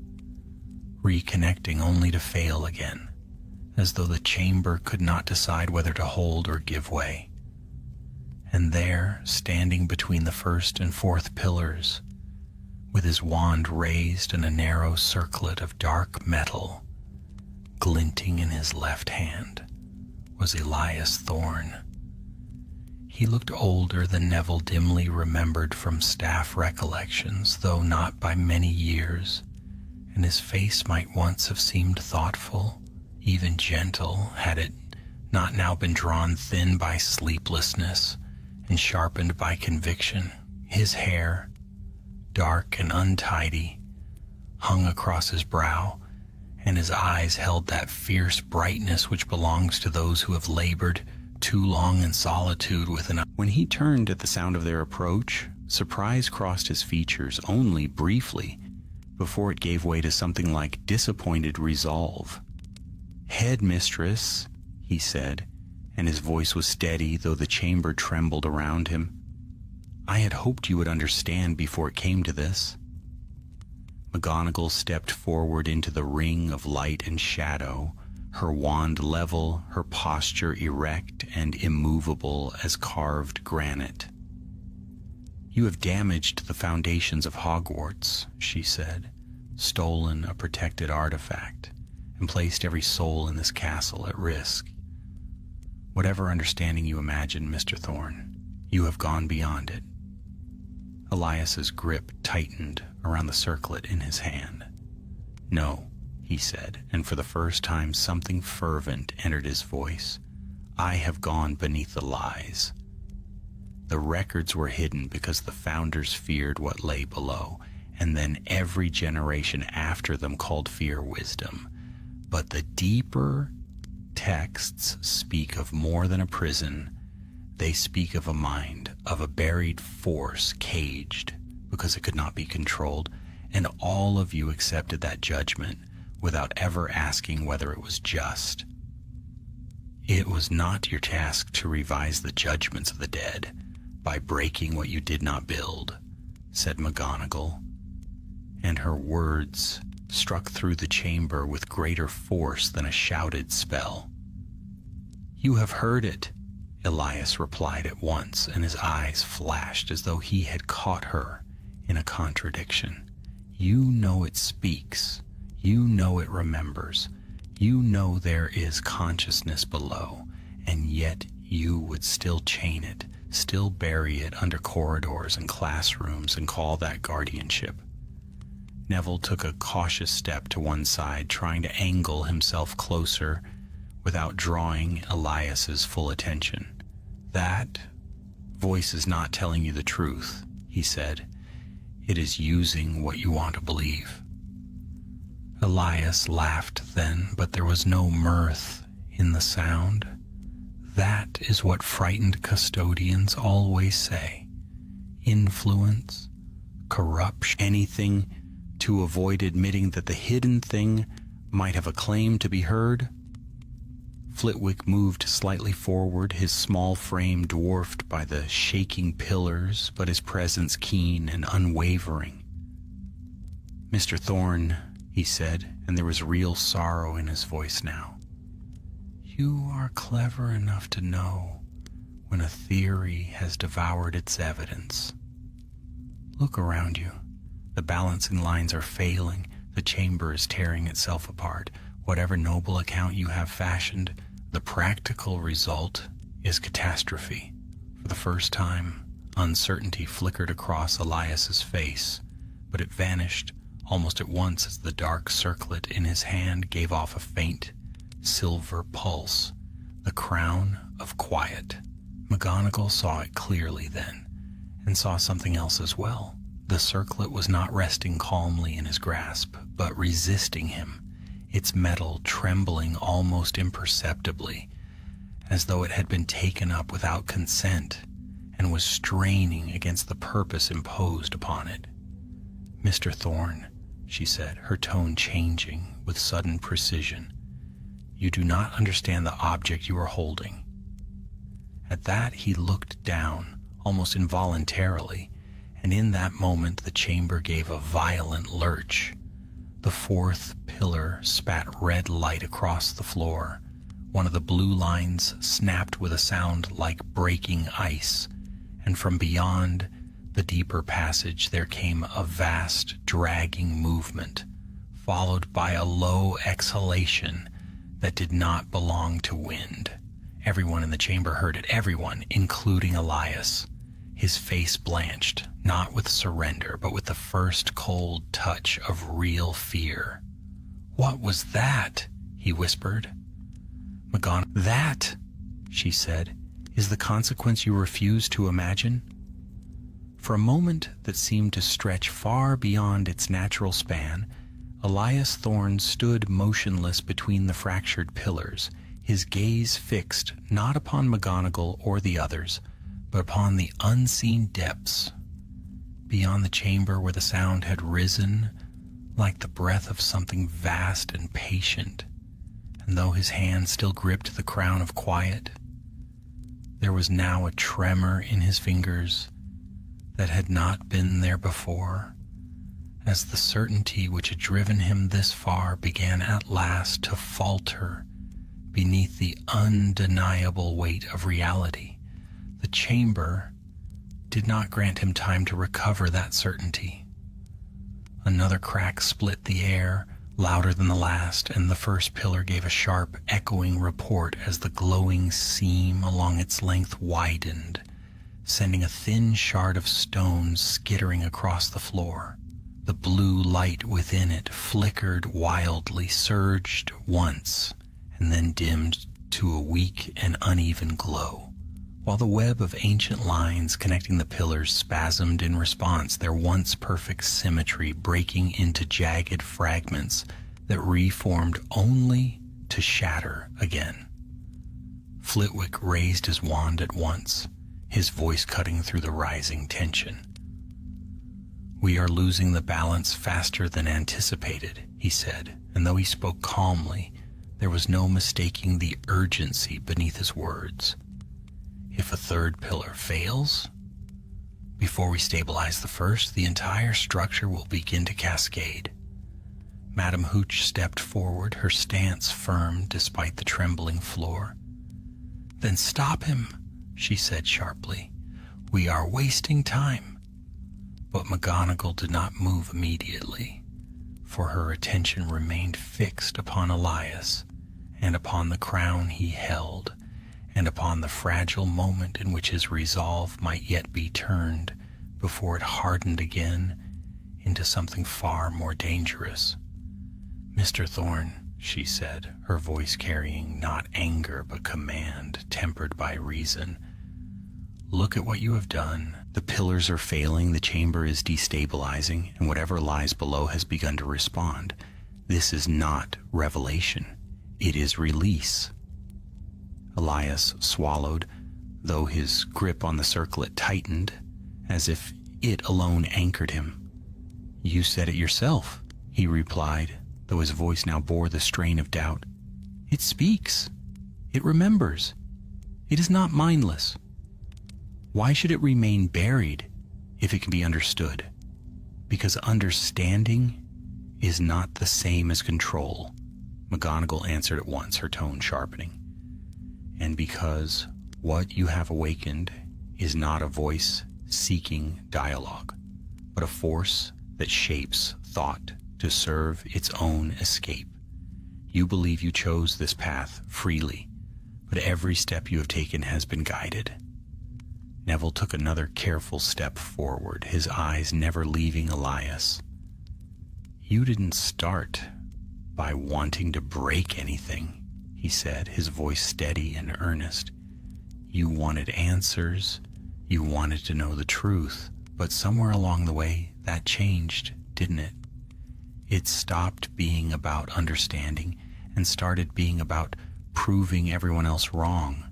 reconnecting only to fail again, as though the chamber could not decide whether to hold or give way. And there, standing between the first and fourth pillars, with his wand raised in a narrow circlet of dark metal, glinting in his left hand, was Elias Thorne. He looked older than Neville dimly remembered from staff recollections, though not by many years, and his face might once have seemed thoughtful, even gentle, had it not now been drawn thin by sleeplessness and sharpened by conviction. His hair, dark and untidy, hung across his brow, and his eyes held that fierce brightness which belongs to those who have labored too long in solitude with an... When he turned at the sound of their approach, surprise crossed his features only briefly, before it gave way to something like disappointed resolve. "Headmistress," he said, and his voice was steady, though the chamber trembled around him, "I had hoped you would understand before it came to this." McGonagall stepped forward into the ring of light and shadow, her wand level, her posture erect and immovable as carved granite. "You have damaged the foundations of Hogwarts," she said, "stolen a protected artifact, and placed every soul in this castle at risk. Whatever understanding you imagine, Mr. Thorne, you have gone beyond it." Elias's grip tightened around the circlet in his hand. "No," he said, and for the first time something fervent entered his voice. "I have gone beneath the lies. The records were hidden because the founders feared what lay below, and then every generation after them called fear wisdom. But the deeper texts speak of more than a prison. They speak of a mind, of a buried force caged because it could not be controlled, and all of you accepted that judgment without ever asking whether it was just. It was not your task to revise the judgments of the dead by breaking what you did not build," said McGonagall, and her words struck through the chamber with greater force than a shouted spell. "You have heard it," Elias replied at once, and his eyes flashed as though he had caught her in a contradiction. "You know it speaks. You know it remembers. You know there is consciousness below, and yet you would still chain it, still bury it under corridors and classrooms and call that guardianship." Neville took a cautious step to one side, trying to angle himself closer without drawing Elias's full attention. "That voice is not telling you the truth," he said. "It is using what you want to believe." Elias laughed then, but there was no mirth in the sound. "That is what frightened custodians always say. Influence, corruption, anything to avoid admitting that the hidden thing might have a claim to be heard." Flitwick moved slightly forward, his small frame dwarfed by the shaking pillars, but his presence keen and unwavering. "Mr. Thorne," he said, and there was real sorrow in his voice now, "you are clever enough to know when a theory has devoured its evidence. Look around you. The balancing lines are failing. The chamber is tearing itself apart. Whatever noble account you have fashioned, the practical result is catastrophe." For the first time, uncertainty flickered across Elias's face, but it vanished almost at once as the dark circlet in his hand gave off a faint silver pulse, the crown of quiet. McGonagall saw it clearly then, and saw something else as well. The circlet was not resting calmly in his grasp, but resisting him, its metal trembling almost imperceptibly, as though it had been taken up without consent, and was straining against the purpose imposed upon it. "Mr. Thorne," she said, her tone changing with sudden precision, "you do not understand the object you are holding." At that he looked down, almost involuntarily, and in that moment the chamber gave a violent lurch. The fourth pillar spat red light across the floor. One of the blue lines snapped with a sound like breaking ice, and from beyond the deeper passage there came a vast, dragging movement, followed by a low exhalation that did not belong to wind. Everyone in the chamber heard it, everyone, including Elias. His face blanched, not with surrender, but with the first cold touch of real fear. "What was that?" he whispered. McGonagall, "That," she said, "is the consequence you refuse to imagine." For a moment that seemed to stretch far beyond its natural span, Elias Thorne stood motionless between the fractured pillars, his gaze fixed not upon McGonagall or the others, but upon the unseen depths beyond the chamber where the sound had risen like the breath of something vast and patient. And though his hand still gripped the crown of quiet, there was now a tremor in his fingers that had not been there before, as the certainty which had driven him this far began at last to falter beneath the undeniable weight of reality. The chamber did not grant him time to recover that certainty. Another crack split the air, louder than the last, and the first pillar gave a sharp, echoing report as the glowing seam along its length widened, sending a thin shard of stone skittering across the floor. The blue light within it flickered wildly, surged once, and then dimmed to a weak and uneven glow. While the web of ancient lines connecting the pillars spasmed in response, their once perfect symmetry breaking into jagged fragments that reformed only to shatter again. Flitwick raised his wand at once, his voice cutting through the rising tension. "We are losing the balance faster than anticipated," he said, and though he spoke calmly, there was no mistaking the urgency beneath his words. "If a third pillar fails, before we stabilize the first, the entire structure will begin to cascade." Madame Hooch stepped forward, her stance firm despite the trembling floor. "Then stop him," she said sharply. "We are wasting time." But McGonagall did not move immediately, for her attention remained fixed upon Elias and upon the crown he held, and upon the fragile moment in which his resolve might yet be turned before it hardened again into something far more dangerous. "Mr. Thorne," she said, her voice carrying not anger but command tempered by reason, "look at what you have done. The pillars are failing, the chamber is destabilizing, and whatever lies below has begun to respond. This is not revelation. It is release." Elias swallowed, though his grip on the circlet tightened, as if it alone anchored him. "You said it yourself," he replied, though his voice now bore the strain of doubt. "It speaks. It remembers. It is not mindless. Why should it remain buried if it can be understood? Because understanding is not the same as control," McGonagall answered at once, her tone sharpening. "And because what you have awakened is not a voice seeking dialogue, but a force that shapes thought to serve its own escape. You believe you chose this path freely, but every step you have taken has been guided." Neville took another careful step forward, his eyes never leaving Elias. "You didn't start by wanting to break anything," he said, his voice steady and earnest. "You wanted answers, you wanted to know the truth, but somewhere along the way that changed, didn't it? It stopped being about understanding and started being about proving everyone else wrong."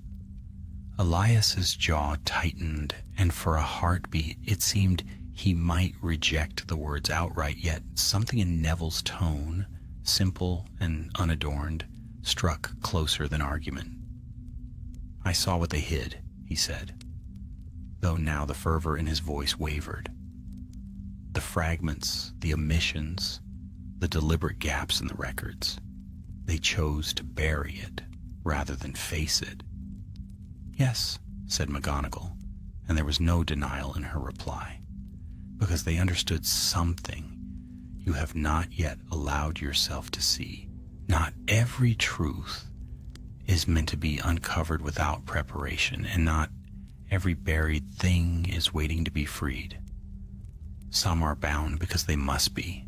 Elias's jaw tightened, and for a heartbeat it seemed he might reject the words outright, yet something in Neville's tone, simple and unadorned, struck closer than argument. "I saw what they hid," he said, though now the fervor in his voice wavered. "The fragments, the omissions, the deliberate gaps in the records. They chose to bury it rather than face it." "Yes," said McGonagall, and there was no denial in her reply, because they understood something you have not yet allowed yourself to see. Not every truth is meant to be uncovered without preparation, and not every buried thing is waiting to be freed. Some are bound because they must be.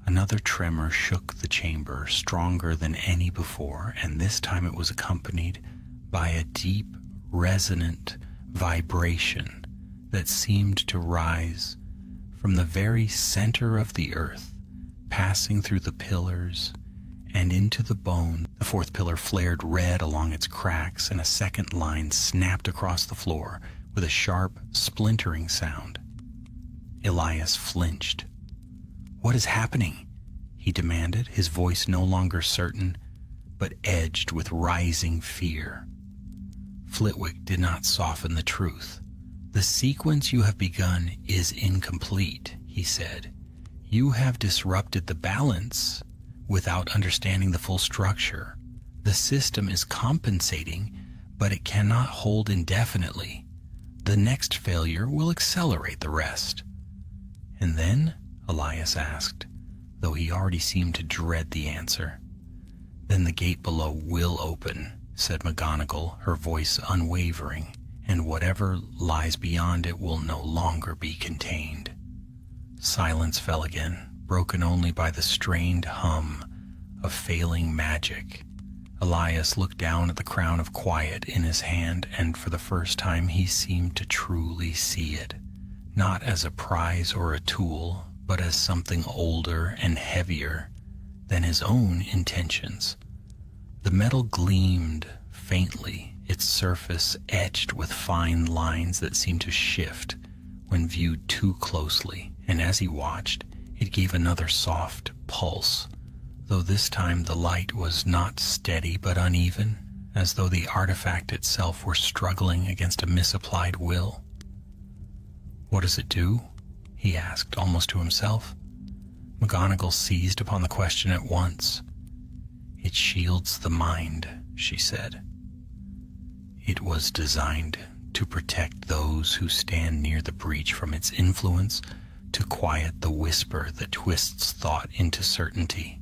Another tremor shook the chamber, stronger than any before, and this time it was accompanied by a deep, resonant vibration that seemed to rise from the very center of the earth, passing through the pillars and into the bone. The fourth pillar flared red along its cracks, and a second line snapped across the floor with a sharp, splintering sound. Elias flinched. "What is happening?" he demanded, his voice no longer certain, but edged with rising fear. Flitwick did not soften the truth. "The sequence you have begun is incomplete," he said. "You have disrupted the balance without understanding the full structure. The system is compensating, but it cannot hold indefinitely. The next failure will accelerate the rest." "And then?" Elias asked, though he already seemed to dread the answer. "Then the gate below will open," said McGonagall, her voice unwavering, "and whatever lies beyond it will no longer be contained." Silence fell again, broken only by the strained hum of failing magic. Elias looked down at the crown of quiet in his hand, and for the first time he seemed to truly see it, not as a prize or a tool, but as something older and heavier than his own intentions. The metal gleamed faintly, its surface etched with fine lines that seemed to shift when viewed too closely, and as he watched, it gave another soft pulse, though this time the light was not steady but uneven, as though the artifact itself were struggling against a misapplied will. "What does it do?" he asked, almost to himself. McGonagall seized upon the question at once. "It shields the mind," she said. "It was designed to protect those who stand near the breach from its influence, to quiet the whisper that twists thought into certainty.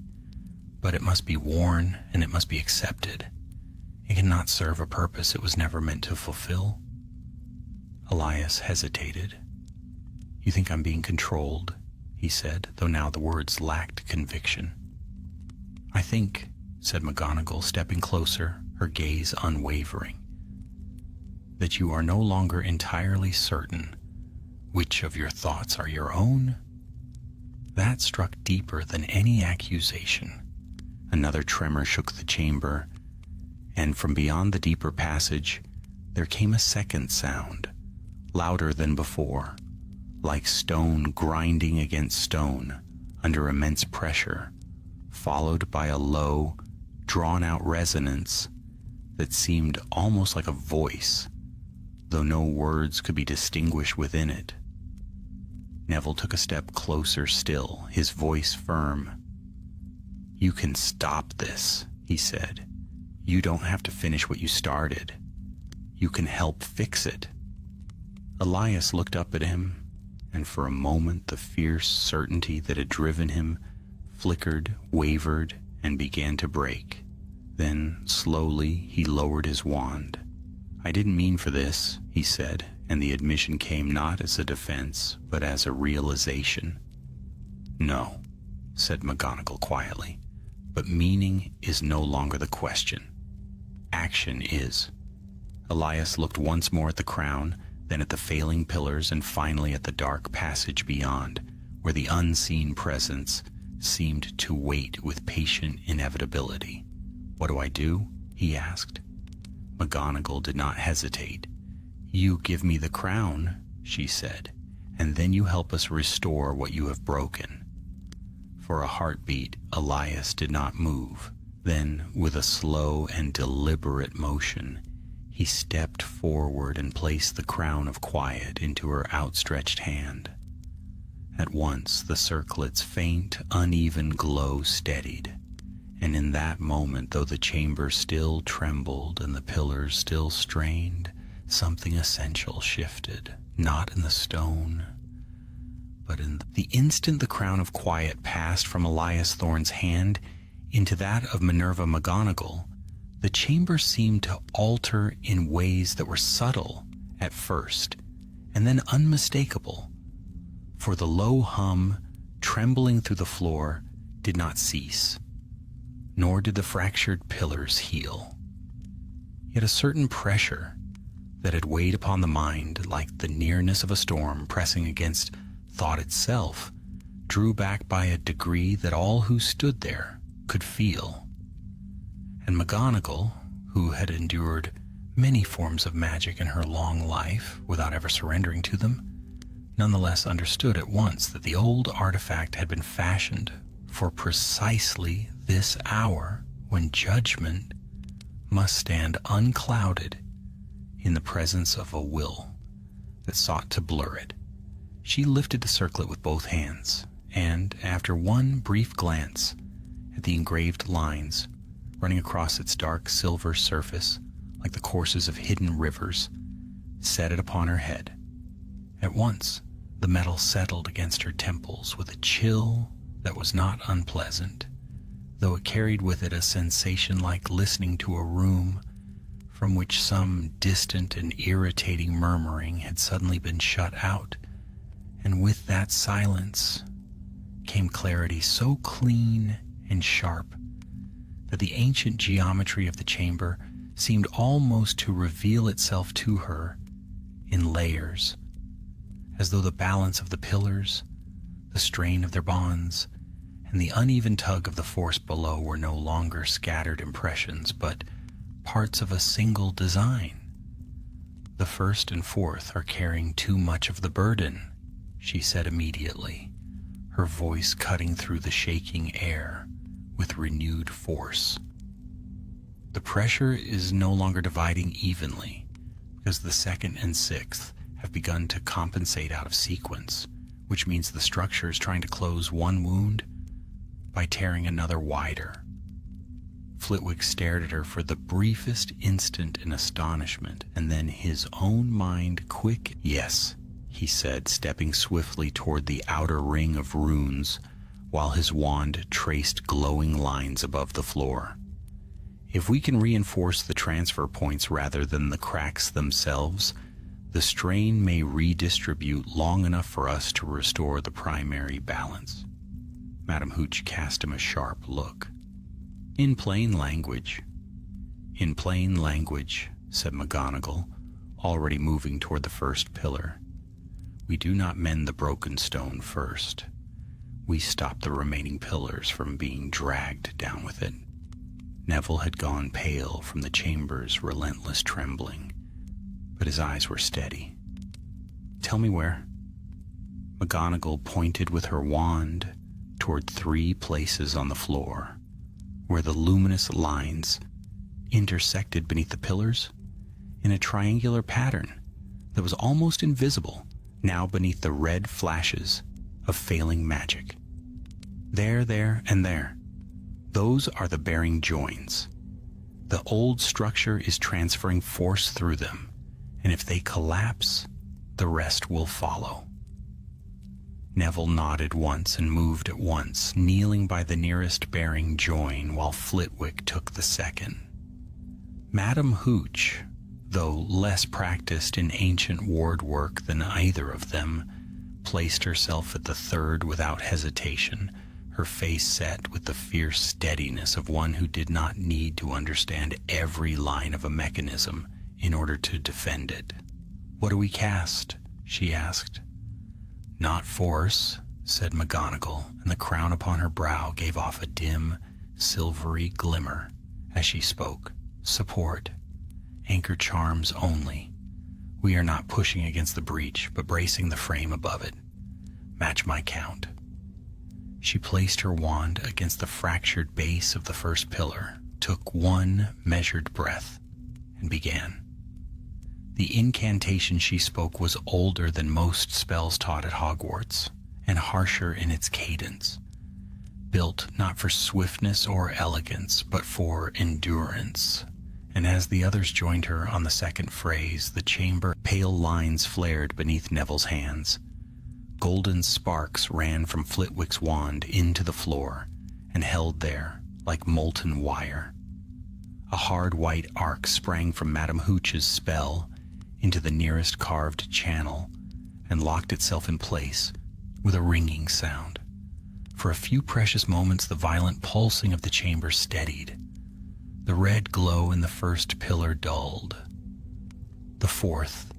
But it must be worn, and it must be accepted. It cannot serve a purpose it was never meant to fulfill." Elias hesitated. "You think I'm being controlled?" he said, though now the words lacked conviction. "I think," said McGonagall, stepping closer, her gaze unwavering, "that you are no longer entirely certain which of your thoughts are your own." That struck deeper than any accusation. Another tremor shook the chamber, and from beyond the deeper passage there came a second sound, louder than before, like stone grinding against stone under immense pressure, followed by a low, drawn-out resonance that seemed almost like a voice, though no words could be distinguished within it. Neville took a step closer still, his voice firm. "You can stop this," he said. "You don't have to finish what you started. You can help fix it." Elias looked up at him, and for a moment the fierce certainty that had driven him flickered, wavered, and began to break. Then, slowly, he lowered his wand. "I didn't mean for this," he said, and the admission came not as a defense, but as a realization. "No," said McGonagall quietly, "but meaning is no longer the question. Action is." Elias looked once more at the crown, then at the failing pillars, and finally at the dark passage beyond, where the unseen presence seemed to wait with patient inevitability. "What do I do?" he asked. McGonagall did not hesitate. "You give me the crown," she said, "and then you help us restore what you have broken." For a heartbeat, Elias did not move. Then, with a slow and deliberate motion, he stepped forward and placed the crown of quiet into her outstretched hand. At once, the circlet's faint, uneven glow steadied, and in that moment, though the chamber still trembled and the pillars still strained, something essential shifted, not in the stone, but in the instant the crown of quiet passed from Elias Thorne's hand into that of Minerva McGonagall, the chamber seemed to alter in ways that were subtle at first and then unmistakable, for the low hum trembling through the floor did not cease, nor did the fractured pillars heal. Yet a certain pressure that had weighed upon the mind like the nearness of a storm pressing against thought itself drew back by a degree that all who stood there could feel. And McGonagall, who had endured many forms of magic in her long life without ever surrendering to them, nonetheless understood at once that the old artifact had been fashioned for precisely this hour when judgment must stand unclouded in the presence of a will that sought to blur it. She lifted the circlet with both hands, and after one brief glance at the engraved lines running across its dark silver surface like the courses of hidden rivers, set it upon her head. At once, the metal settled against her temples with a chill that was not unpleasant, though it carried with it a sensation like listening to a room from which some distant and irritating murmuring had suddenly been shut out, and with that silence came clarity so clean and sharp that the ancient geometry of the chamber seemed almost to reveal itself to her in layers, as though the balance of the pillars, the strain of their bonds, and the uneven tug of the force below were no longer scattered impressions, but parts of a single design. "The first and fourth are carrying too much of the burden," she said immediately, her voice cutting through the shaking air with renewed force. "The pressure is no longer dividing evenly, because the second and sixth have begun to compensate out of sequence, which means the structure is trying to close one wound by tearing another wider." Flitwick stared at her for the briefest instant in astonishment, and then his own mind quick. "Yes," he said, stepping swiftly toward the outer ring of runes while his wand traced glowing lines above the floor. "If we can reinforce the transfer points rather than the cracks themselves, the strain may redistribute long enough for us to restore the primary balance." Madam Hooch cast him a sharp look. In plain language," said McGonagall, already moving toward the first pillar, "we do not mend the broken stone first. We stop the remaining pillars from being dragged down with it." Neville had gone pale from the chamber's relentless trembling, but his eyes were steady. "Tell me where." McGonagall pointed with her wand toward 3 places on the floor, where the luminous lines intersected beneath the pillars in a triangular pattern that was almost invisible now beneath the red flashes of failing magic. There, and there. Those are the bearing joins. The old structure is transferring force through them, and if they collapse, the rest will follow." Neville nodded once and moved at once, kneeling by the nearest bearing join while Flitwick took the second. Madam Hooch, though less practiced in ancient ward work than either of them, placed herself at the third without hesitation, her face set with the fierce steadiness of one who did not need to understand every line of a mechanism in order to defend it. "What do we cast?" she asked. "Not force," said McGonagall, and the crown upon her brow gave off a dim, silvery glimmer as she spoke. "Support. Anchor charms only. We are not pushing against the breach, but bracing the frame above it. Match my count." She placed her wand against the fractured base of the first pillar, took one measured breath, and began. The incantation she spoke was older than most spells taught at Hogwarts, and harsher in its cadence, built not for swiftness or elegance, but for endurance, and as the others joined her on the second phrase, the chamber pale lines flared beneath Neville's hands. Golden sparks ran from Flitwick's wand into the floor and held there like molten wire. A hard white arc sprang from Madame Hooch's spell into the nearest carved channel and locked itself in place with a ringing sound. For a few precious moments, the violent pulsing of the chamber steadied. The red glow in the first pillar dulled. The fourth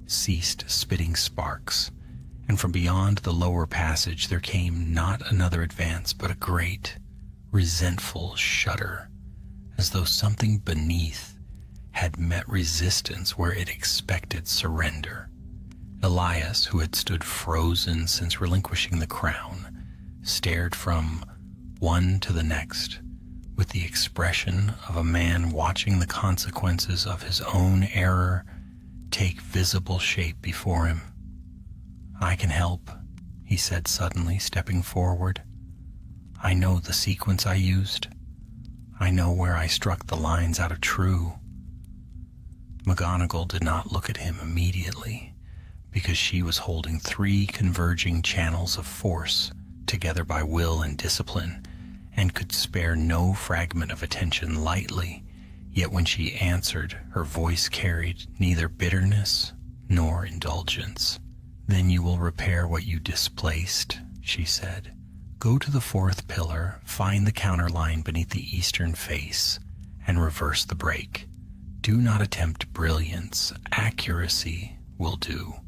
ceased spitting sparks, and from beyond the lower passage there came not another advance, but a great, resentful shudder, as though something beneath had met resistance where it expected surrender. Elias, who had stood frozen since relinquishing the crown, stared from one to the next with the expression of a man watching the consequences of his own error take visible shape before him. "I can help," he said suddenly, stepping forward. "I know the sequence I used. I know where I struck the lines out of true." McGonagall did not look at him immediately, because she was holding 3 converging channels of force together by will and discipline, and could spare no fragment of attention lightly. Yet when she answered, her voice carried neither bitterness nor indulgence. "Then you will repair what you displaced," she said. "Go to the 4th pillar, find the counterline beneath the eastern face, and reverse the break. Do not attempt brilliance. Accuracy will do."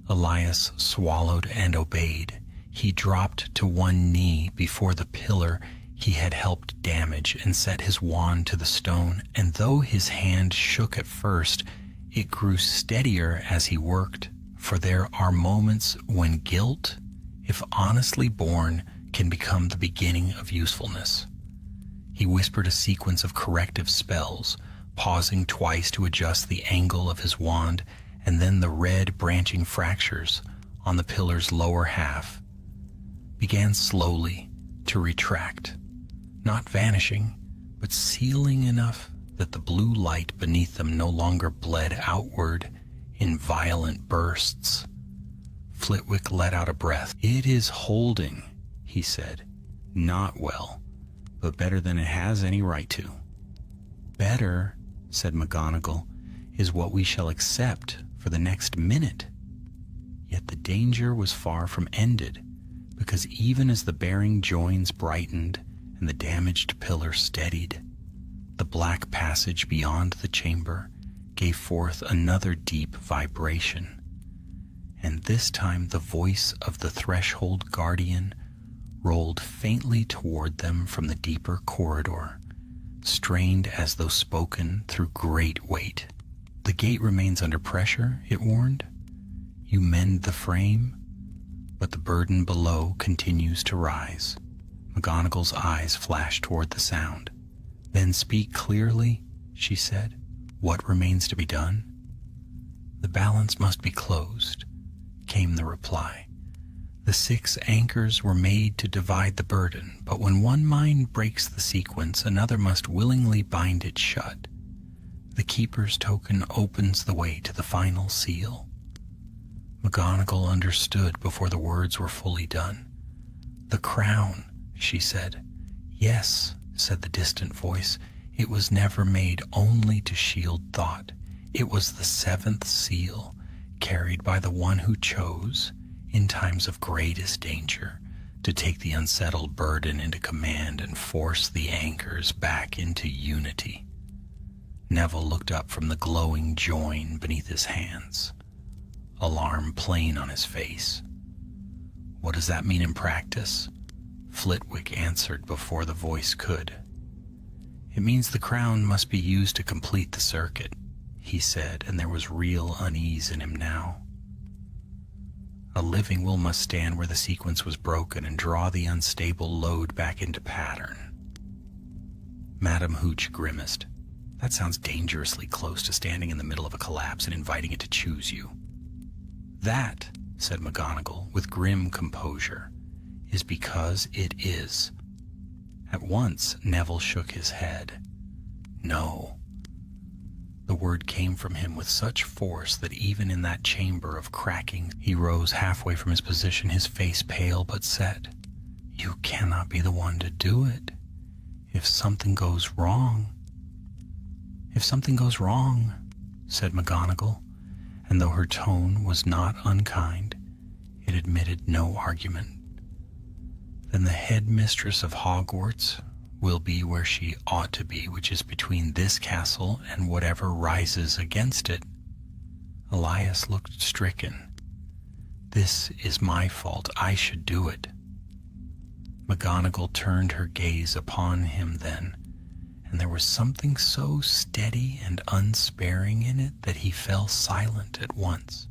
Elias swallowed and obeyed. He dropped to one knee before the pillar he had helped damage and set his wand to the stone, and though his hand shook at first, it grew steadier as he worked, for there are moments when guilt, if honestly borne, can become the beginning of usefulness. He whispered a sequence of corrective spells, pausing twice to adjust the angle of his wand, and then the red branching fractures on the pillar's lower half began slowly to retract, not vanishing, but sealing enough that the blue light beneath them no longer bled outward in violent bursts. Flitwick let out a breath. "It is holding," he said. "Not well, but better than it has any right to." "Better," said McGonagall, "is what we shall accept for the next minute." Yet the danger was far from ended, because even as the bearing joins brightened and the damaged pillar steadied, the black passage beyond the chamber gave forth another deep vibration, and this time the voice of the threshold guardian rolled faintly toward them from the deeper corridor, strained as though spoken through great weight. "The gate remains under pressure," it warned. "You mend the frame, but the burden below continues to rise." McGonagall's eyes flashed toward the sound. "Then speak clearly," she said. "What remains to be done?" "The balance must be closed," came the reply. "The 6 anchors were made to divide the burden, but when one mind breaks the sequence, another must willingly bind it shut. The keeper's token opens the way to the final seal." McGonagall understood before the words were fully done. "The crown," she said. "Yes," said the distant voice. "It was never made only to shield thought. It was the 7th seal, carried by the one who chose, in times of greatest danger, to take the unsettled burden into command and force the anchors back into unity." Neville looked up from the glowing join beneath his hands, alarm plain on his face. "What does that mean in practice?" Flitwick answered before the voice could. "It means the crown must be used to complete the circuit," he said, and there was real unease in him now. "A living will must stand where the sequence was broken and draw the unstable load back into pattern." Madame Hooch grimaced. "That sounds dangerously close to standing in the middle of a collapse and inviting it to choose you." "That," said McGonagall with grim composure, "is because it is." At once Neville shook his head. "No, The word came from him with such force that even in that chamber of cracking, he rose halfway from his position, his face pale but set. "You cannot be the one to do it. If something goes wrong..." "If something goes wrong," said McGonagall, and though her tone was not unkind, it admitted no argument. "Then the headmistress of Hogwarts will be where she ought to be, which is between this castle and whatever rises against it." Elias looked stricken. "This is my fault. I should do it." McGonagall turned her gaze upon him then, and there was something so steady and unsparing in it that he fell silent at once.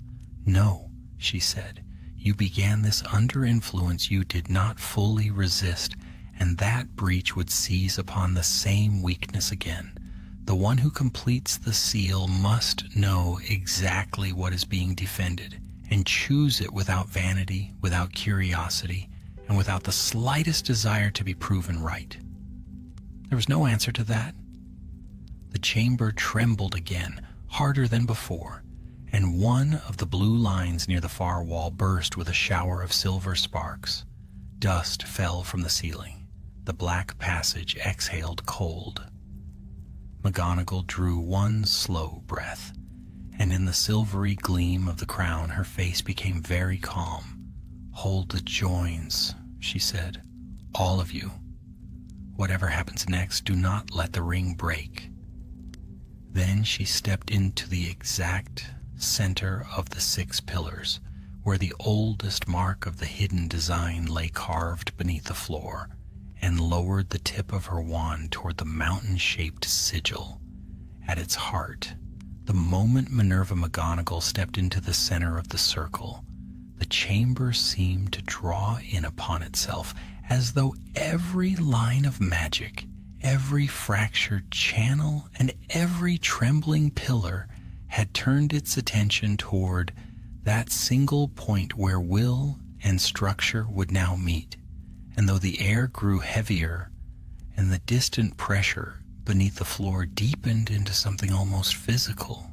"No," she said, "you began this under influence you did not fully resist, and that breach would seize upon the same weakness again. The one who completes the seal must know exactly what is being defended, and choose it without vanity, without curiosity, and without the slightest desire to be proven right." There was no answer to that. The chamber trembled again, harder than before, and one of the blue lines near the far wall burst with a shower of silver sparks. Dust fell from the ceiling. The black passage exhaled cold. McGonagall drew one slow breath, and in the silvery gleam of the crown her face became very calm. "Hold the joins," she said, "all of you. Whatever happens next, do not let the ring break." Then she stepped into the exact center of the 6 pillars, where the oldest mark of the hidden design lay carved beneath the floor, and lowered the tip of her wand toward the mountain-shaped sigil. At its heart, the moment Minerva McGonagall stepped into the center of the circle, the chamber seemed to draw in upon itself, as though every line of magic, every fractured channel, and every trembling pillar had turned its attention toward that single point where will and structure would now meet. And though the air grew heavier and the distant pressure beneath the floor deepened into something almost physical,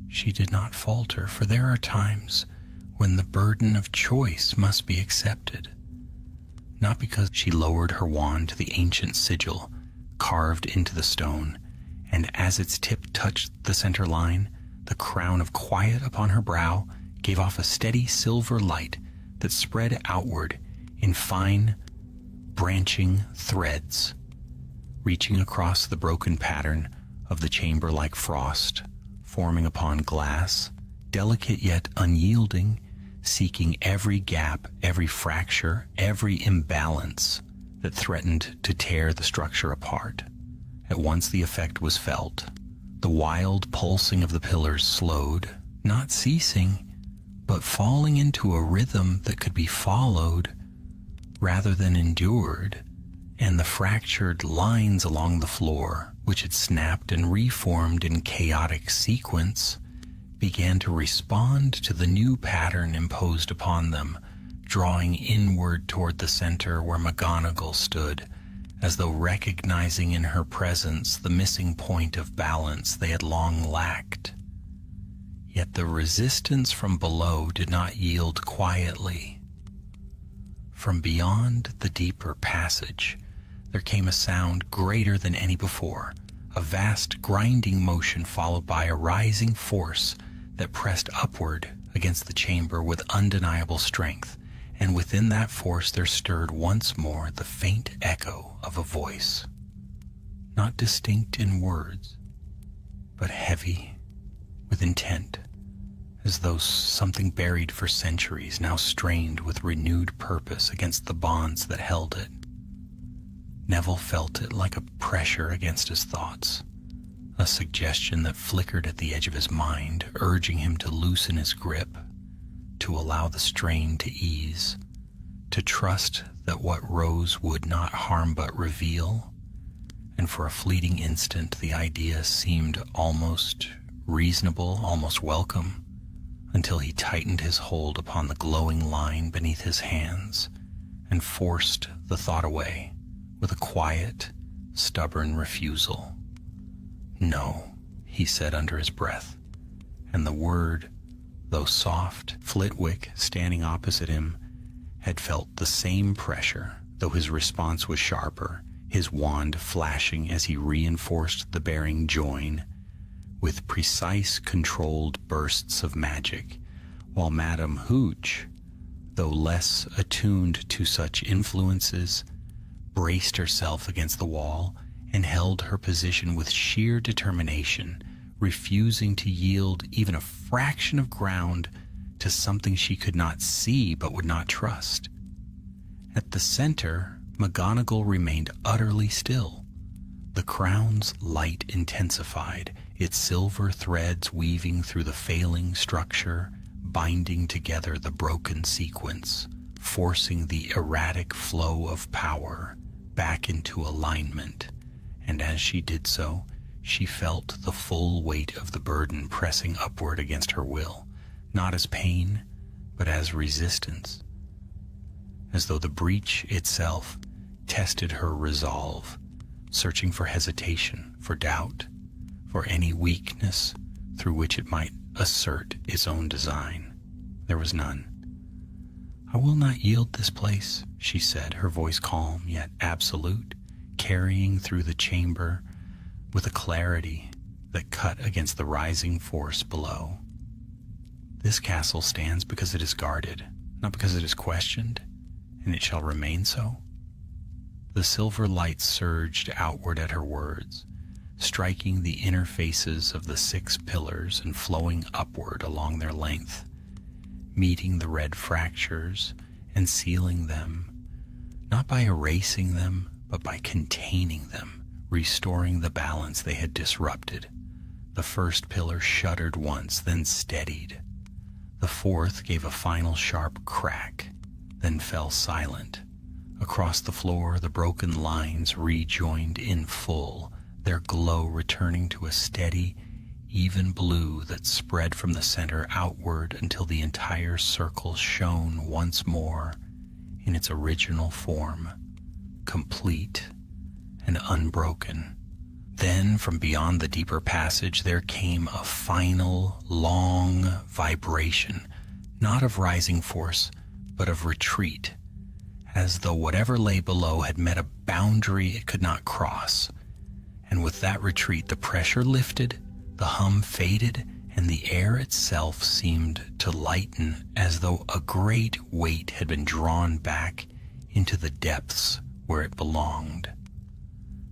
she did not falter, for there are times when the burden of choice must be accepted. Not because she lowered her wand to the ancient sigil carved into the stone, and as its tip touched the center line, the crown of quiet upon her brow gave off a steady silver light that spread outward in fine, branching threads, reaching across the broken pattern of the chamber like frost, forming upon glass, delicate yet unyielding, seeking every gap, every fracture, every imbalance that threatened to tear the structure apart. At once the effect was felt. The wild pulsing of the pillars slowed, not ceasing, but falling into a rhythm that could be followed rather than endured, and the fractured lines along the floor, which had snapped and reformed in chaotic sequence, began to respond to the new pattern imposed upon them, drawing inward toward the center where McGonagall stood, as though recognizing in her presence the missing point of balance they had long lacked. Yet the resistance from below did not yield quietly. From beyond the deeper passage, there came a sound greater than any before, a vast grinding motion followed by a rising force that pressed upward against the chamber with undeniable strength, and within that force there stirred once more the faint echo of a voice, not distinct in words, but heavy with intent, as though something buried for centuries now strained with renewed purpose against the bonds that held it. Neville felt it like a pressure against his thoughts, a suggestion that flickered at the edge of his mind, urging him to loosen his grip, to allow the strain to ease, to trust that what rose would not harm but reveal. And for a fleeting instant the idea seemed almost reasonable, almost welcome, until he tightened his hold upon the glowing line beneath his hands and forced the thought away with a quiet, stubborn refusal. No, he said under his breath, and the word, though soft, Flitwick, standing opposite him, had felt the same pressure, though his response was sharper, his wand flashing as he reinforced the bearing join with precise, controlled bursts of magic, while Madame Hooch, though less attuned to such influences, braced herself against the wall and held her position with sheer determination, refusing to yield even a fraction of ground to something she could not see but would not trust. At the center, McGonagall remained utterly still. The crown's light intensified, its silver threads weaving through the failing structure, binding together the broken sequence, forcing the erratic flow of power back into alignment. And as she did so, she felt the full weight of the burden pressing upward against her will, not as pain, but as resistance, as though the breach itself tested her resolve, searching for hesitation, for doubt, for any weakness through which it might assert its own design. There was none. "I will not yield this place," she said, her voice calm yet absolute, carrying through the chamber with a clarity that cut against the rising force below. "This castle stands because it is guarded, not because it is questioned, and it shall remain so." The silver light surged outward at her words, striking the inner faces of the 6 pillars and flowing upward along their length, meeting the red fractures and sealing them, not by erasing them, but by containing them, restoring the balance they had disrupted. The first pillar shuddered once, then steadied. The fourth gave a final sharp crack, then fell silent. Across the floor, the broken lines rejoined in full, their glow returning to a steady, even blue that spread from the center outward until the entire circle shone once more in its original form, complete and unbroken. Then, from beyond the deeper passage, there came a final, long vibration, not of rising force, but of retreat, as though whatever lay below had met a boundary it could not cross. And with that retreat, the pressure lifted, the hum faded, and the air itself seemed to lighten, as though a great weight had been drawn back into the depths where it belonged.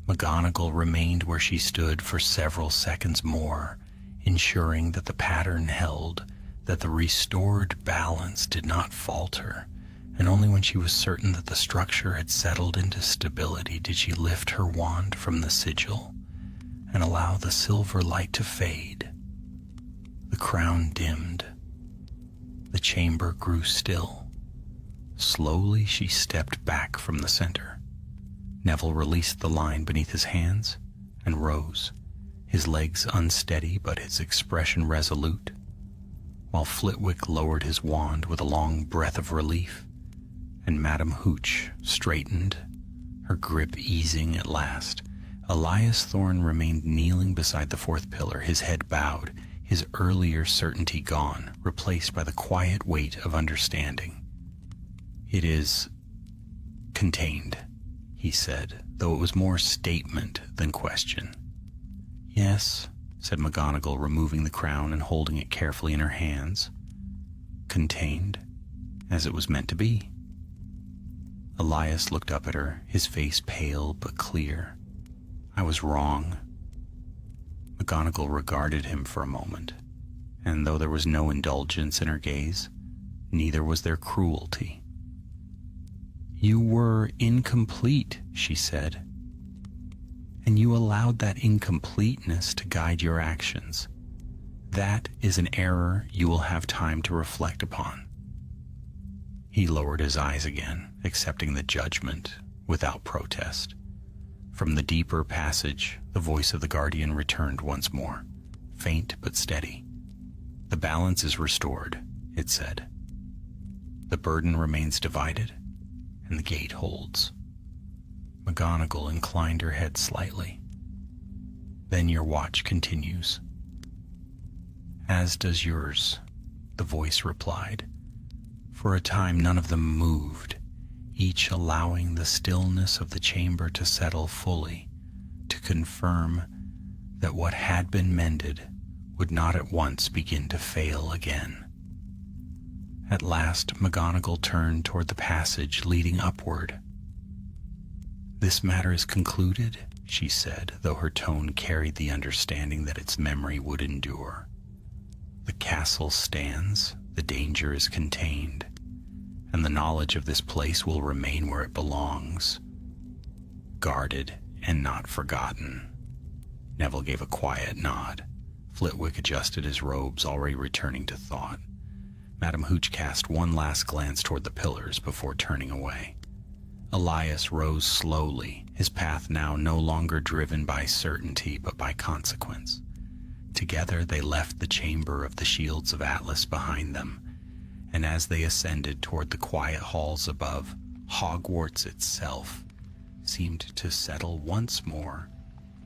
McGonagall remained where she stood for several seconds more, ensuring that the pattern held, that the restored balance did not falter, and only when she was certain that the structure had settled into stability did she lift her wand from the sigil and allow the silver light to fade. The crown dimmed. The chamber grew still. Slowly she stepped back from the center. Neville released the line beneath his hands and rose, his legs unsteady but his expression resolute, while Flitwick lowered his wand with a long breath of relief, and Madame Hooch straightened, her grip easing at last. Elias Thorne remained kneeling beside the 4th pillar, his head bowed, his earlier certainty gone, replaced by the quiet weight of understanding. "It is contained," he said, though it was more statement than question. "Yes," said McGonagall, removing the crown and holding it carefully in her hands. "Contained, as it was meant to be." Elias looked up at her, his face pale but clear. "I was wrong." McGonagall regarded him for a moment, and though there was no indulgence in her gaze, neither was there cruelty. "You were incomplete," she said, "and you allowed that incompleteness to guide your actions. That is an error you will have time to reflect upon." He lowered his eyes again, accepting the judgment without protest. From the deeper passage, the voice of the guardian returned once more, faint but steady. "The balance is restored," it said. "The burden remains divided, and the gate holds." McGonagall inclined her head slightly. "Then your watch continues," "As does yours," the voice replied. For a time none of them moved, each allowing the stillness of the chamber to settle fully, to confirm that what had been mended would not at once begin to fail again. At last McGonagall turned toward the passage leading upward. "This matter is concluded," she said, though her tone carried the understanding that its memory would endure. "The castle stands, the danger is contained, and the knowledge of this place will remain where it belongs, guarded and not forgotten." Neville gave a quiet nod. Flitwick adjusted his robes, already returning to thought. Madam Hooch cast one last glance toward the pillars before turning away. Elias rose slowly, his path now no longer driven by certainty but by consequence. Together they left the chamber of the Shields of Atlas behind them, and as they ascended toward the quiet halls above, Hogwarts itself seemed to settle once more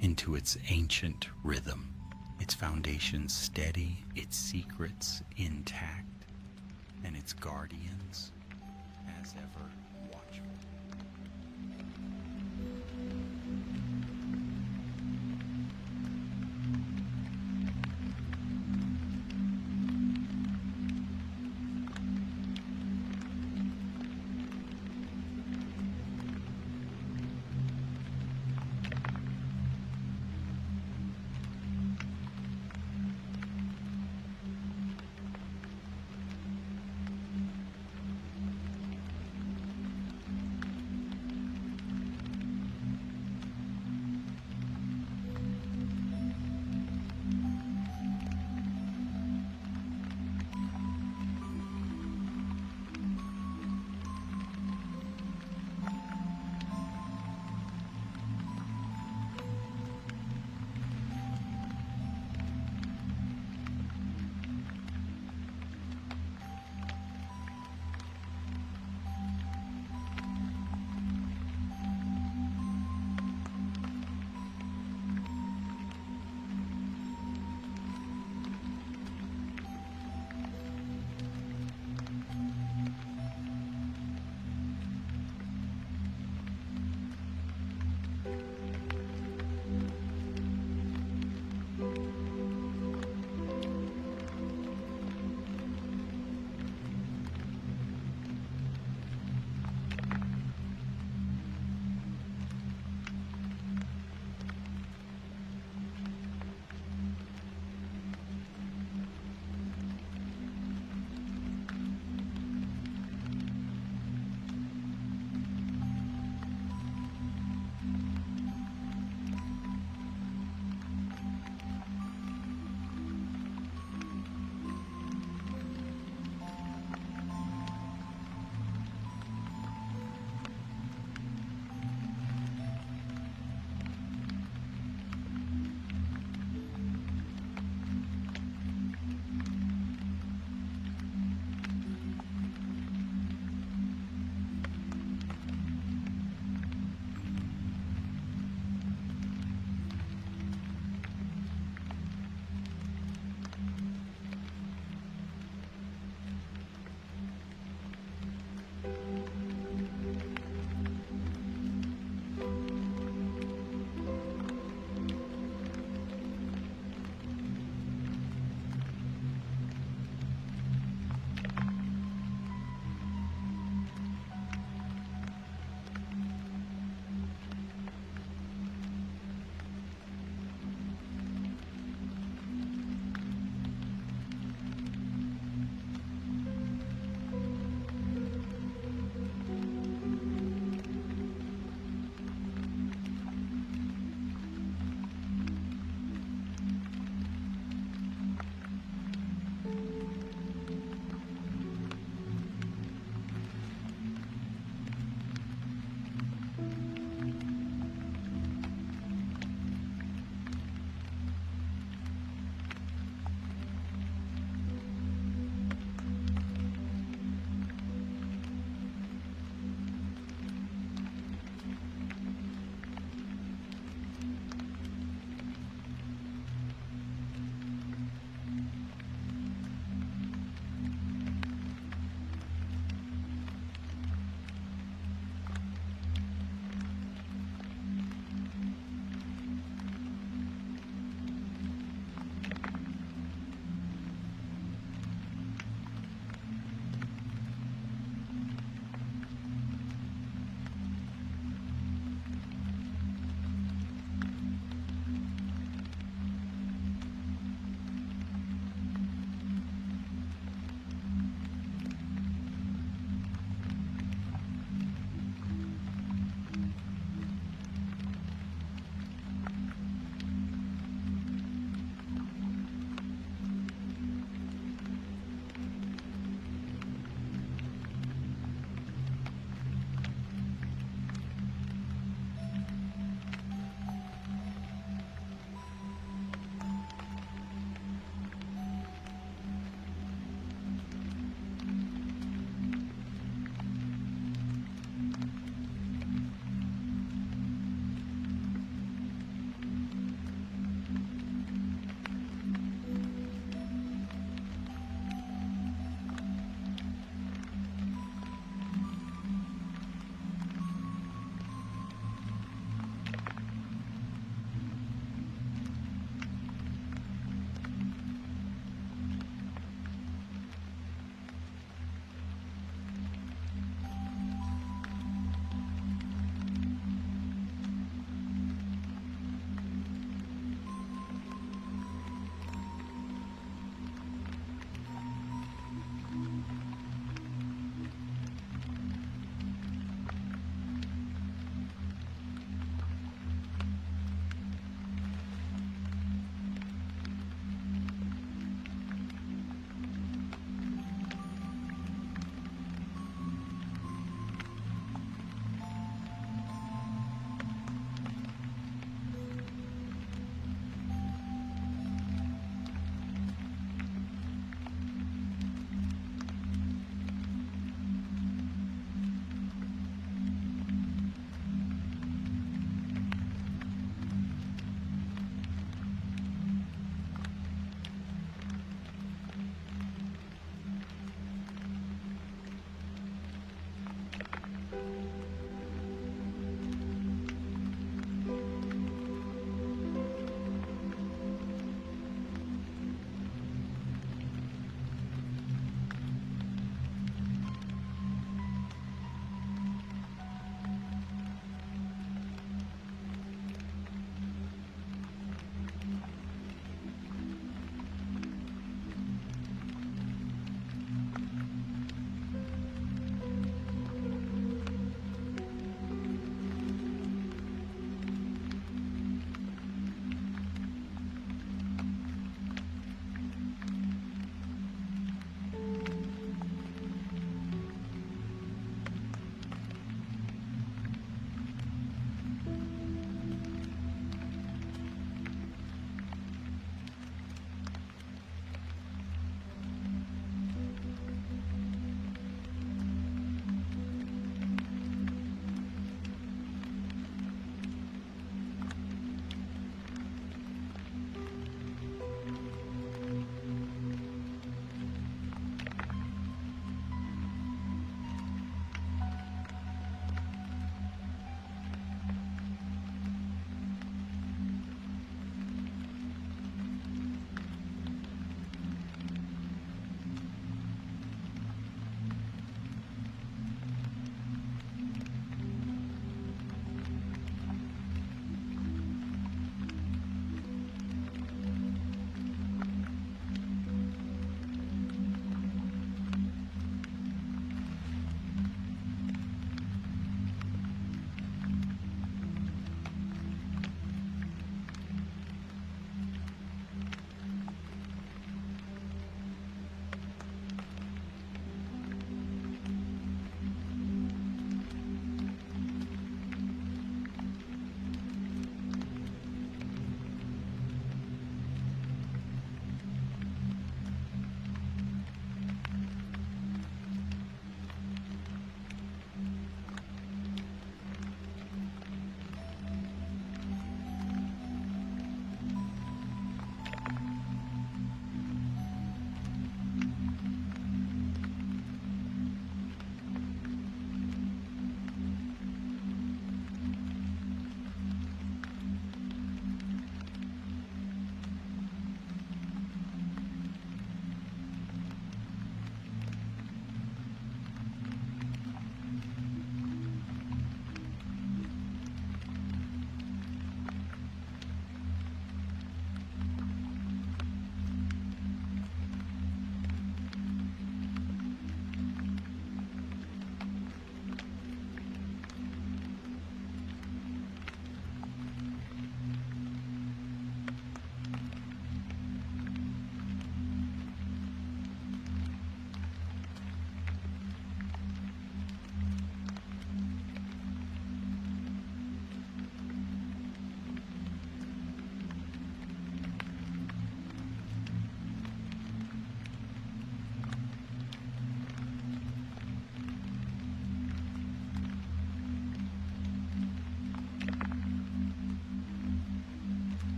into its ancient rhythm, its foundations steady, its secrets intact, and its guardians as ever watchful.